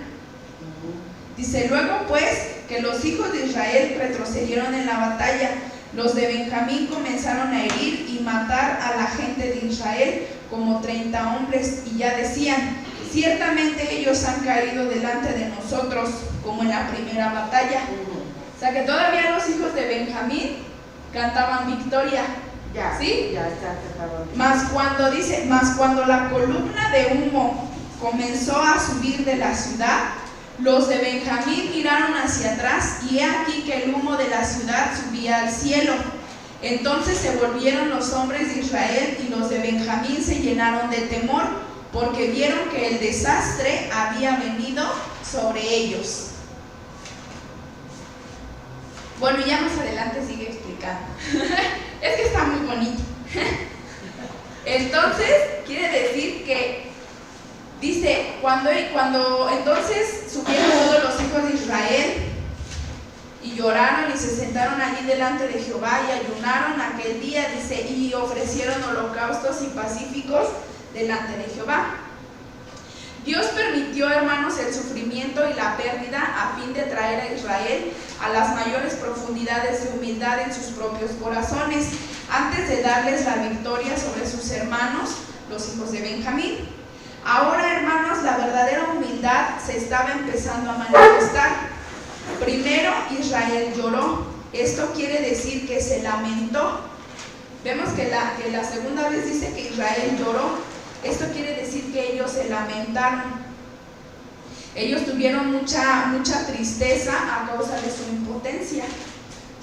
Speaker 1: Dice: luego pues que los hijos de Israel retrocedieron en la batalla, los de Benjamín comenzaron a herir y matar a la gente de Israel como 30 hombres, y ya decían: ciertamente ellos han caído delante de nosotros como en la primera batalla. O sea que todavía los hijos de Benjamín cantaban victoria. ¿Sí?
Speaker 2: Ya está cantando.
Speaker 1: Mas cuando la columna de humo comenzó a subir de la ciudad, los de Benjamín miraron hacia atrás, y he aquí que el humo de la ciudad subía al cielo. Entonces se volvieron los hombres de Israel, y los de Benjamín se llenaron de temor, porque vieron que el desastre había venido sobre ellos. Bueno, ya más adelante sigue explicando. Es que está muy bonito. Entonces, quiere decir que, dice, cuando entonces subieron todos los hijos de Israel, y lloraron y se sentaron allí delante de Jehová, y ayunaron aquel día, dice, y ofrecieron holocaustos y pacíficos delante de Jehová. Dios permitió, hermanos, el sufrimiento y la pérdida a fin de traer a Israel a las mayores profundidades de humildad en sus propios corazones, antes de darles la victoria sobre sus hermanos, los hijos de Benjamín. Ahora, hermanos, la verdadera humildad se estaba empezando a manifestar. Primero Israel lloró, esto quiere decir que se lamentó. Vemos que la segunda vez dice que Israel lloró. Esto quiere decir que ellos se lamentaron. Ellos tuvieron mucha tristeza a causa de su impotencia.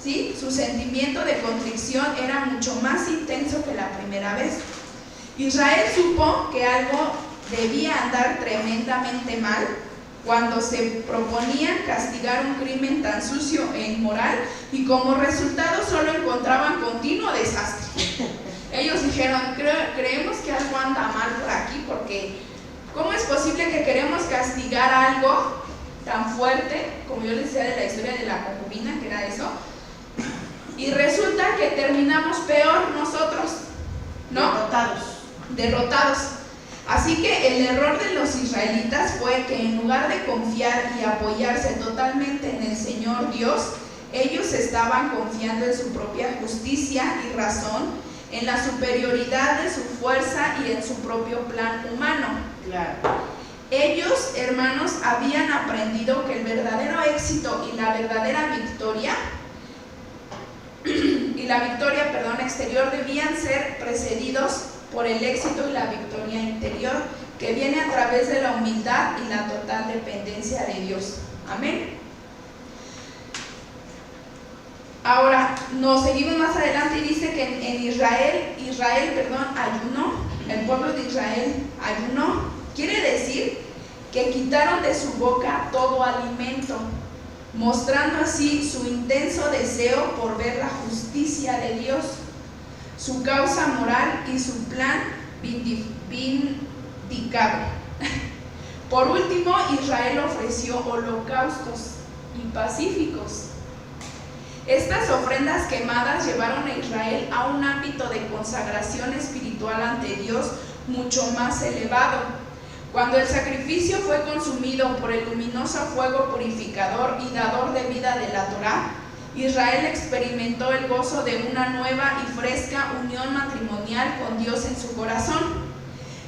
Speaker 1: ¿Sí? Su sentimiento de contrición era mucho más intenso que la primera vez. Israel supo que algo debía andar tremendamente mal cuando se proponían castigar un crimen tan sucio e inmoral, y como resultado solo encontraban continuo desastre. Ellos dijeron, creemos que algo anda mal por aquí, porque ¿cómo es posible que queremos castigar algo tan fuerte, como yo les decía de la historia de la concubina, que era eso, y resulta que terminamos peor nosotros, ¿no? Derrotados. Así que el error de los israelitas fue que en lugar de confiar y apoyarse totalmente en el Señor Dios, ellos estaban confiando en su propia justicia y razón, en la superioridad de su fuerza y en su propio plan humano.
Speaker 2: Claro.
Speaker 1: Ellos, hermanos, habían aprendido que el verdadero éxito y la verdadera victoria exterior debían ser precedidos por el éxito y la victoria interior, que viene a través de la humildad y la total dependencia de Dios. Amén. Ahora, nos seguimos más adelante y dice que en Israel ayunó, el pueblo de Israel ayunó. Quiere decir que quitaron de su boca todo alimento, mostrando así su intenso deseo por ver la justicia de Dios, su causa moral y su plan vindicable. Por último, Israel ofreció holocaustos y pacíficos. Estas ofrendas quemadas llevaron a Israel a un ámbito de consagración espiritual ante Dios mucho más elevado. Cuando el sacrificio fue consumido por el luminoso fuego purificador y dador de vida de la Torá, Israel experimentó el gozo de una nueva y fresca unión matrimonial con Dios en su corazón.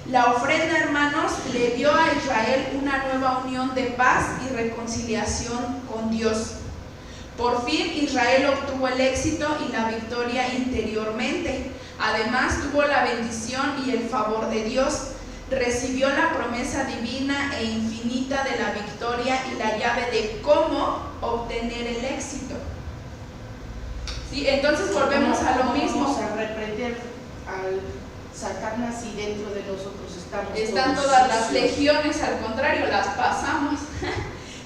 Speaker 1: La ofrenda, hermanos, le dio a Israel una nueva unión de paz y reconciliación con Dios. Por fin Israel obtuvo el éxito y la victoria interiormente. Además tuvo la bendición y el favor de Dios. Recibió la promesa divina e infinita de la victoria y la llave de cómo obtener el éxito. ¿Sí? Entonces volvemos a lo mismo.
Speaker 2: Vamos a reprender al Satanás y dentro de nosotros
Speaker 1: están todas las legiones, al contrario, las pasamos.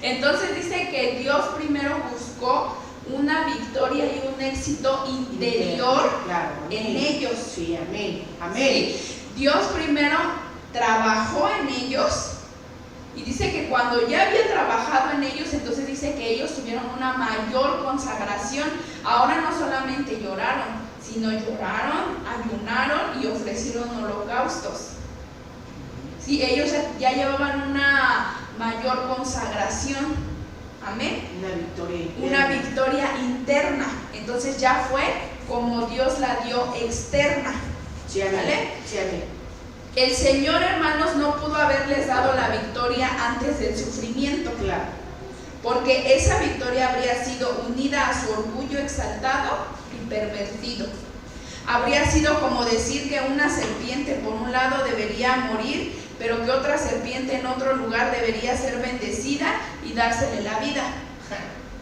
Speaker 1: Entonces dice que Dios primero buscó una victoria y un éxito interior,
Speaker 2: claro,
Speaker 1: en ellos.
Speaker 2: Sí, amén. Amén.
Speaker 1: Sí. Dios primero trabajó en ellos, y dice que cuando ya había trabajado en ellos, entonces dice que ellos tuvieron una mayor consagración. Ahora no solamente lloraron, sino lloraron, ayunaron y ofrecieron holocaustos. Sí, ellos ya llevaban una mayor consagración. Amén. Una victoria interna. Entonces ya fue como Dios la dio externa.
Speaker 2: Sí, amén.
Speaker 1: ¿Vale?
Speaker 2: Sí, amén.
Speaker 1: El Señor, hermanos, no pudo haberles dado la victoria antes del sufrimiento.
Speaker 2: Claro.
Speaker 1: Porque esa victoria habría sido unida a su orgullo exaltado y pervertido. Habría sido como decir que una serpiente por un lado debería morir, pero que otra serpiente en otro lugar debería ser bendecida y dársele la vida.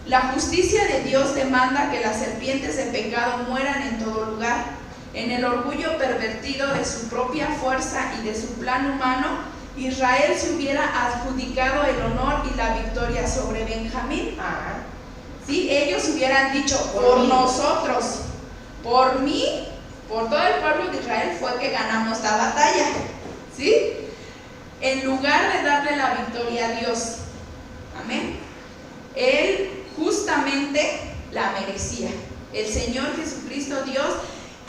Speaker 1: La justicia de Dios demanda que las serpientes de pecado mueran en todo lugar. En el orgullo pervertido de su propia fuerza y de su plan humano, Israel se hubiera adjudicado el honor y la victoria sobre Benjamín. ¿Sí? Ellos hubieran dicho, por nosotros, por mí, por todo el pueblo de Israel fue que ganamos la batalla. ¿Sí? En lugar de darle la victoria a Dios. Amén. Él justamente la merecía. El Señor Jesucristo Dios,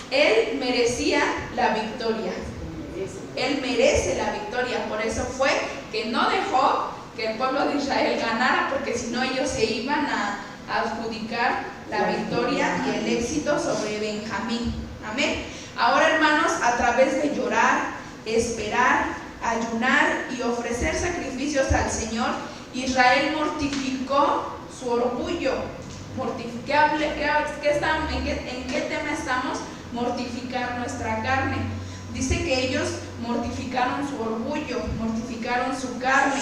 Speaker 1: Él merecía la victoria. Él merece la victoria. Por eso fue que no dejó que el pueblo de Israel ganara, porque si no ellos se iban a adjudicar la victoria y el éxito sobre Benjamín. Amén. Ahora, hermanos, a través de llorar, esperar, ayunar y ofrecer sacrificios al Señor, Israel mortificó su orgullo ¿En qué tema estamos? Mortificar nuestra carne. Dice que ellos mortificaron su orgullo, mortificaron su carne,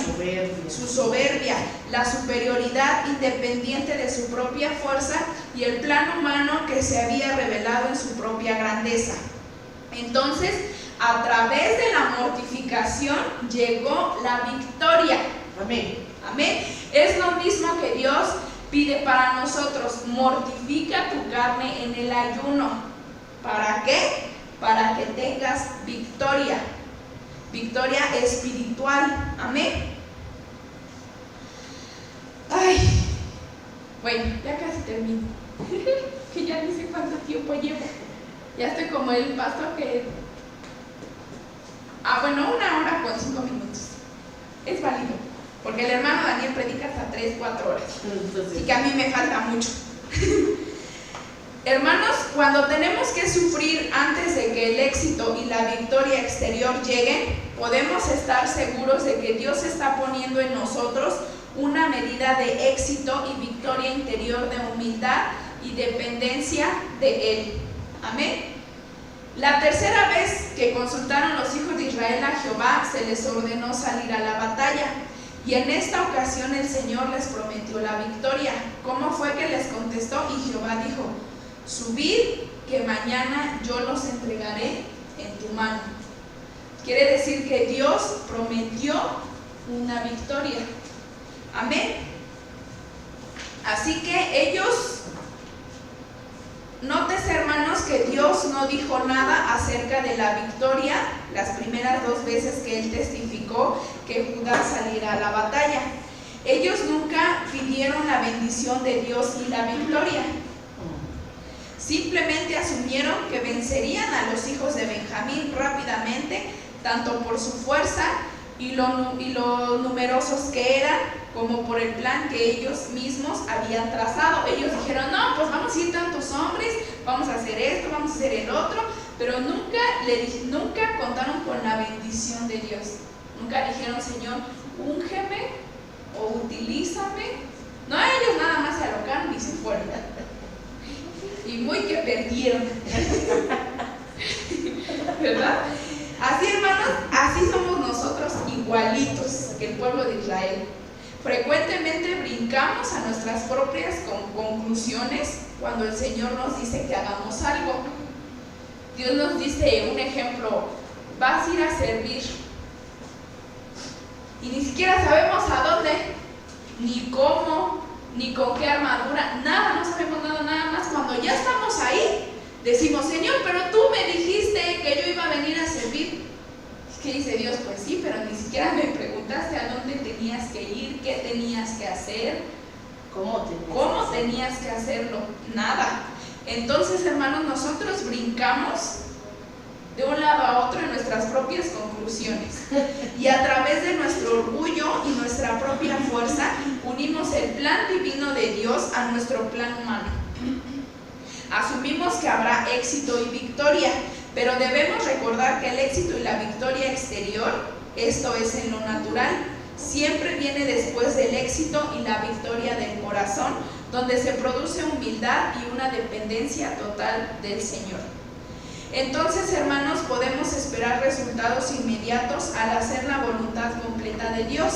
Speaker 1: su soberbia, la superioridad independiente de su propia fuerza y el plan humano que se había revelado en su propia grandeza. Entonces, a través de la mortificación llegó la victoria.
Speaker 2: Amén.
Speaker 1: Amén. Es lo mismo que Dios pide para nosotros. Mortifica tu carne en el ayuno. ¿Para qué? Para que tengas victoria. Victoria espiritual. Amén. Ay, bueno, ya casi termino. Que ya ni sé cuánto tiempo llevo. Ya estoy como el pastor que... bueno, 1 hora con 5 minutos. Es válido, porque el hermano Daniel predica hasta 3-4 horas. Así que a mí me falta mucho. Hermanos, cuando tenemos que sufrir antes de que el éxito y la victoria exterior lleguen, podemos estar seguros de que Dios está poniendo en nosotros una medida de éxito y victoria interior de humildad y dependencia de Él. Amén. La tercera vez que consultaron los hijos de Israel a Jehová, se les ordenó salir a la batalla. Y en esta ocasión el Señor les prometió la victoria. ¿Cómo fue que les contestó? Y Jehová dijo: subid, que mañana yo los entregaré en tu mano. Quiere decir que Dios prometió una victoria. Amén. Así que ellos... Nótese, hermanos, que Dios no dijo nada acerca de la victoria las primeras 2 veces que Él testificó que Judá saliera a la batalla. Ellos nunca pidieron la bendición de Dios y la victoria. Simplemente asumieron que vencerían a los hijos de Benjamín rápidamente, tanto por su fuerza y lo numerosos que eran, como por el plan que ellos mismos habían trazado. Ellos dijeron: no, pues vamos a ir tantos hombres, vamos a hacer esto, vamos a hacer el otro, pero nunca contaron con la bendición de Dios. Nunca dijeron: Señor, úngeme o utilízame. No, ellos nada más se alocaron y se fueron. Y muy que perdieron. ¿Verdad? Así, hermanos, así somos nosotros, igualitos que el pueblo de Israel. Frecuentemente brincamos a nuestras propias conclusiones cuando el Señor nos dice que hagamos algo. Dios nos dice, un ejemplo: vas a ir a servir. Y ni siquiera sabemos a dónde, ni cómo, ni con qué armadura, nada, no sabemos nada más. Cuando ya estamos ahí, decimos: Señor, pero tú me dijiste que yo iba a venir a servir. ¿Qué dice Dios? Pues sí, pero ni siquiera me preguntaste a dónde tenías que ir, qué tenías que hacer, cómo tenías que hacerlo, nada. Entonces, hermanos, nosotros brincamos de un lado a otro en nuestras propias conclusiones y a través de nuestro orgullo y nuestra propia fuerza unimos el plan divino de Dios a nuestro plan humano. Asumimos que habrá éxito y victoria, pero debemos recordar que el éxito y la victoria exterior, esto es en lo natural, siempre viene después del éxito y la victoria del corazón, donde se produce humildad y una dependencia total del Señor. Entonces, hermanos, podemos esperar resultados inmediatos al hacer la voluntad completa de Dios.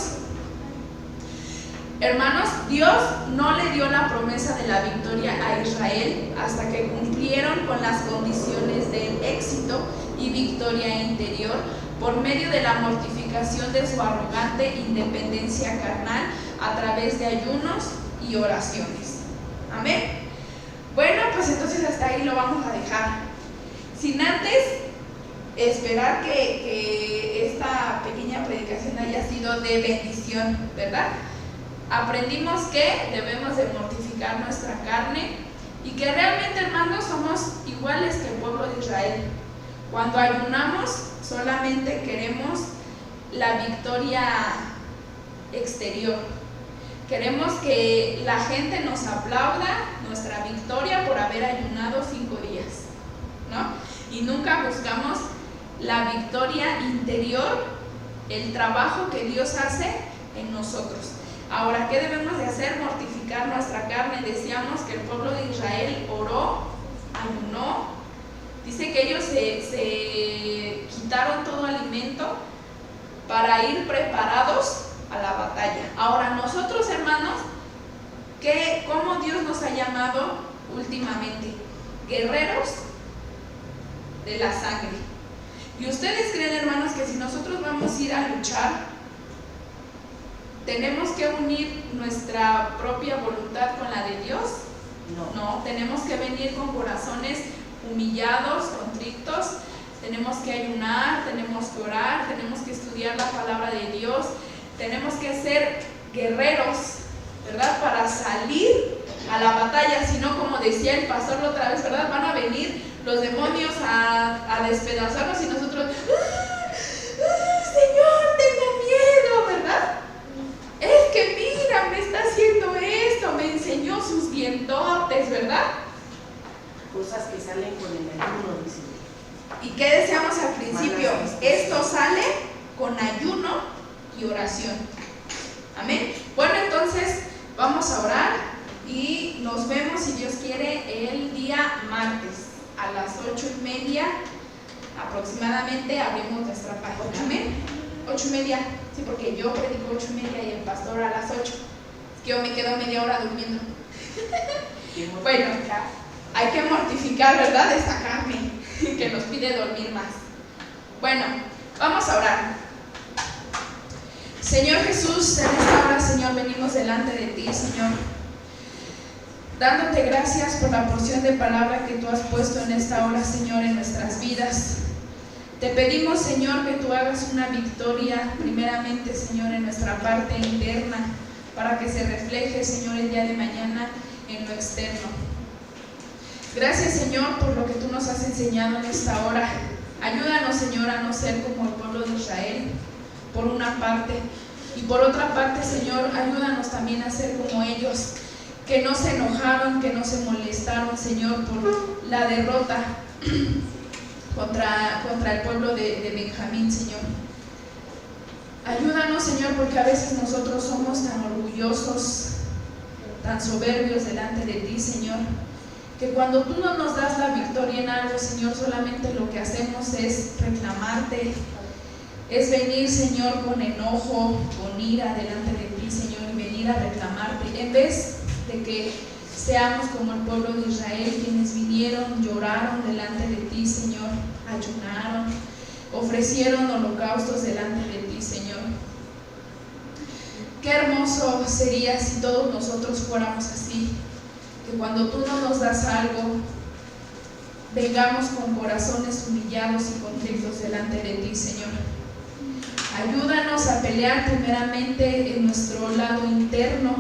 Speaker 1: Hermanos, Dios no le dio la promesa de la victoria a Israel hasta que cumplieron con las condiciones del éxito y victoria interior por medio de la mortificación de su arrogante independencia carnal a través de ayunos y oraciones. Amén. Bueno, pues entonces hasta ahí lo vamos a dejar. Sin antes esperar que esta pequeña predicación haya sido de bendición, ¿verdad? Aprendimos que debemos de mortificar nuestra carne y que realmente, hermanos, somos iguales que el pueblo de Israel. Cuando ayunamos, solamente queremos la victoria exterior. Queremos que la gente nos aplauda nuestra victoria por haber ayunado 5 días, ¿no? Y nunca buscamos la victoria interior, el trabajo que Dios hace en nosotros. Ahora, ¿qué debemos de hacer? Mortificar nuestra carne. Decíamos que el pueblo de Israel oró, ayunó. Dice que ellos se quitaron todo alimento para ir preparados a la batalla. Ahora, nosotros, hermanos, ¿cómo Dios nos ha llamado últimamente? Guerreros de la sangre. ¿Y ustedes creen, hermanos, que si nosotros vamos a ir a luchar, tenemos que unir nuestra propia voluntad con la de Dios? No, tenemos que venir con corazones humillados, contritos, tenemos que ayunar, tenemos que orar, tenemos que estudiar la palabra de Dios, tenemos que ser guerreros, ¿verdad? Para salir a la batalla, si no, como decía el pastor la otra vez, ¿verdad? Van a venir los demonios a despedazarnos y nosotros, Señor, tengo miedo, ¿verdad? Es que mira, me está haciendo esto, me enseñó sus dientotes, ¿verdad?
Speaker 2: Cosas que salen con el ayuno, dice.
Speaker 1: ¿Y qué decíamos al principio? Esto sale con ayuno y oración. Amén. Bueno, entonces vamos a orar y nos vemos, si Dios quiere, el día martes a las 8:30 aproximadamente. Abrimos nuestra página. Amén. 8:30, sí, porque yo predico 8:30 y el pastor a las 8. Es que yo me quedo media hora durmiendo. Bueno, hay que mortificar, ¿verdad?, esta carne que nos pide dormir más. Bueno, vamos a orar. Señor Jesús, en esta hora, Señor, venimos delante de ti, Señor, dándote gracias por la porción de palabra que tú has puesto en esta hora, Señor, en nuestras vidas. Te pedimos, Señor, que tú hagas una victoria, primeramente, Señor, en nuestra parte interna, para que se refleje, Señor, el día de mañana en lo externo. Gracias, Señor, por lo que tú nos has enseñado en esta hora. Ayúdanos, Señor, a no ser como el pueblo de Israel, por una parte, y por otra parte, Señor, ayúdanos también a ser como ellos, que no se enojaron, que no se molestaron, Señor, por la derrota contra el pueblo de Benjamín, Señor. Ayúdanos, Señor, porque a veces nosotros somos tan orgullosos, tan soberbios delante de ti, Señor, que cuando tú no nos das la victoria en algo, Señor, solamente lo que hacemos es reclamarte, es venir, Señor, con enojo, con ira delante de ti, Señor, y venir a reclamarte, en vez de que seamos como el pueblo de Israel, quienes vinieron, lloraron delante de ti, Señor, ayunaron, ofrecieron holocaustos delante de ti, Señor. Qué hermoso sería si todos nosotros fuéramos así, que cuando tú no nos das algo, vengamos con corazones humillados y contritos delante de ti, Señor. Ayúdanos a pelear primeramente en nuestro lado interno.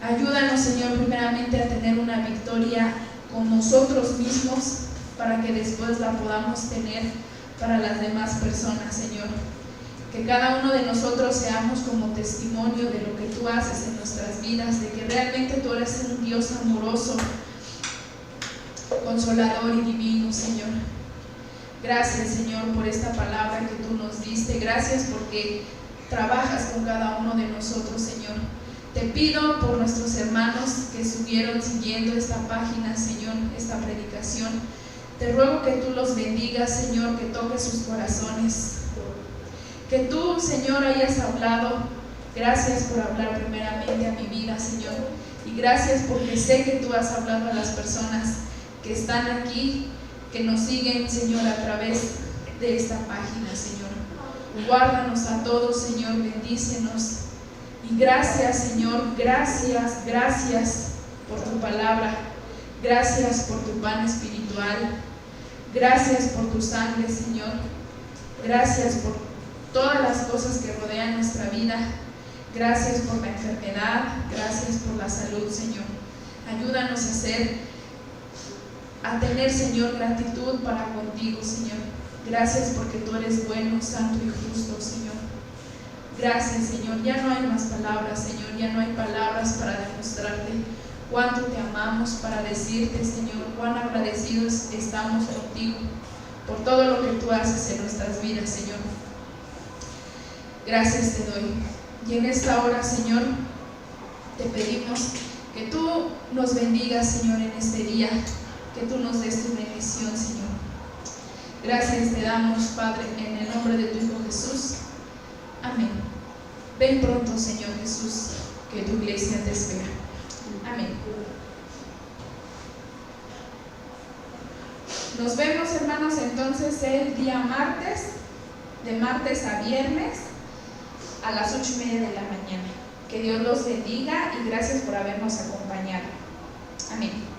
Speaker 1: Ayúdanos, Señor, primeramente a tener una victoria con nosotros mismos, para que después la podamos tener para las demás personas, Señor. Que cada uno de nosotros seamos como testimonio de lo que tú haces en nuestras vidas, de que realmente tú eres un Dios amoroso, consolador y divino, Señor. Gracias, Señor, por esta palabra que tú nos diste. Gracias porque trabajas con cada uno de nosotros, Señor. Te pido por nuestros hermanos que estuvieron siguiendo esta página, Señor, esta predicación. Te ruego que tú los bendigas, Señor, que toques sus corazones. Que tú, Señor, hayas hablado. Gracias por hablar primeramente a mi vida, Señor. Y gracias porque sé que tú has hablado a las personas que están aquí, que nos siguen, Señor, a través de esta página, Señor. Guárdanos a todos, Señor, bendícenos. Y gracias, Señor, gracias por tu palabra. Gracias por tu pan espiritual. Gracias por tu sangre, Señor. Gracias por todas las cosas que rodean nuestra vida. Gracias por la enfermedad. Gracias por la salud, Señor. Ayúdanos a tener, Señor, gratitud para contigo, Señor. Gracias porque tú eres bueno, santo y justo, Señor. Gracias, Señor. Ya no hay más palabras, Señor. Ya no hay palabras para demostrarte cuánto te amamos, para decirte, Señor, cuán agradecidos estamos contigo por todo lo que tú haces en nuestras vidas, Señor. Gracias te doy. Y en esta hora, Señor, te pedimos que tú nos bendigas, Señor, en este día, que tú nos des tu bendición, Señor. Gracias te damos, Padre, en el nombre de tu Hijo Jesús. Amén. Ven pronto, Señor Jesús, que tu iglesia te espera. Amén. Nos vemos, hermanos, entonces el día martes, de martes a viernes, a las 8:30 de la mañana. Que Dios los bendiga y gracias por habernos acompañado. Amén.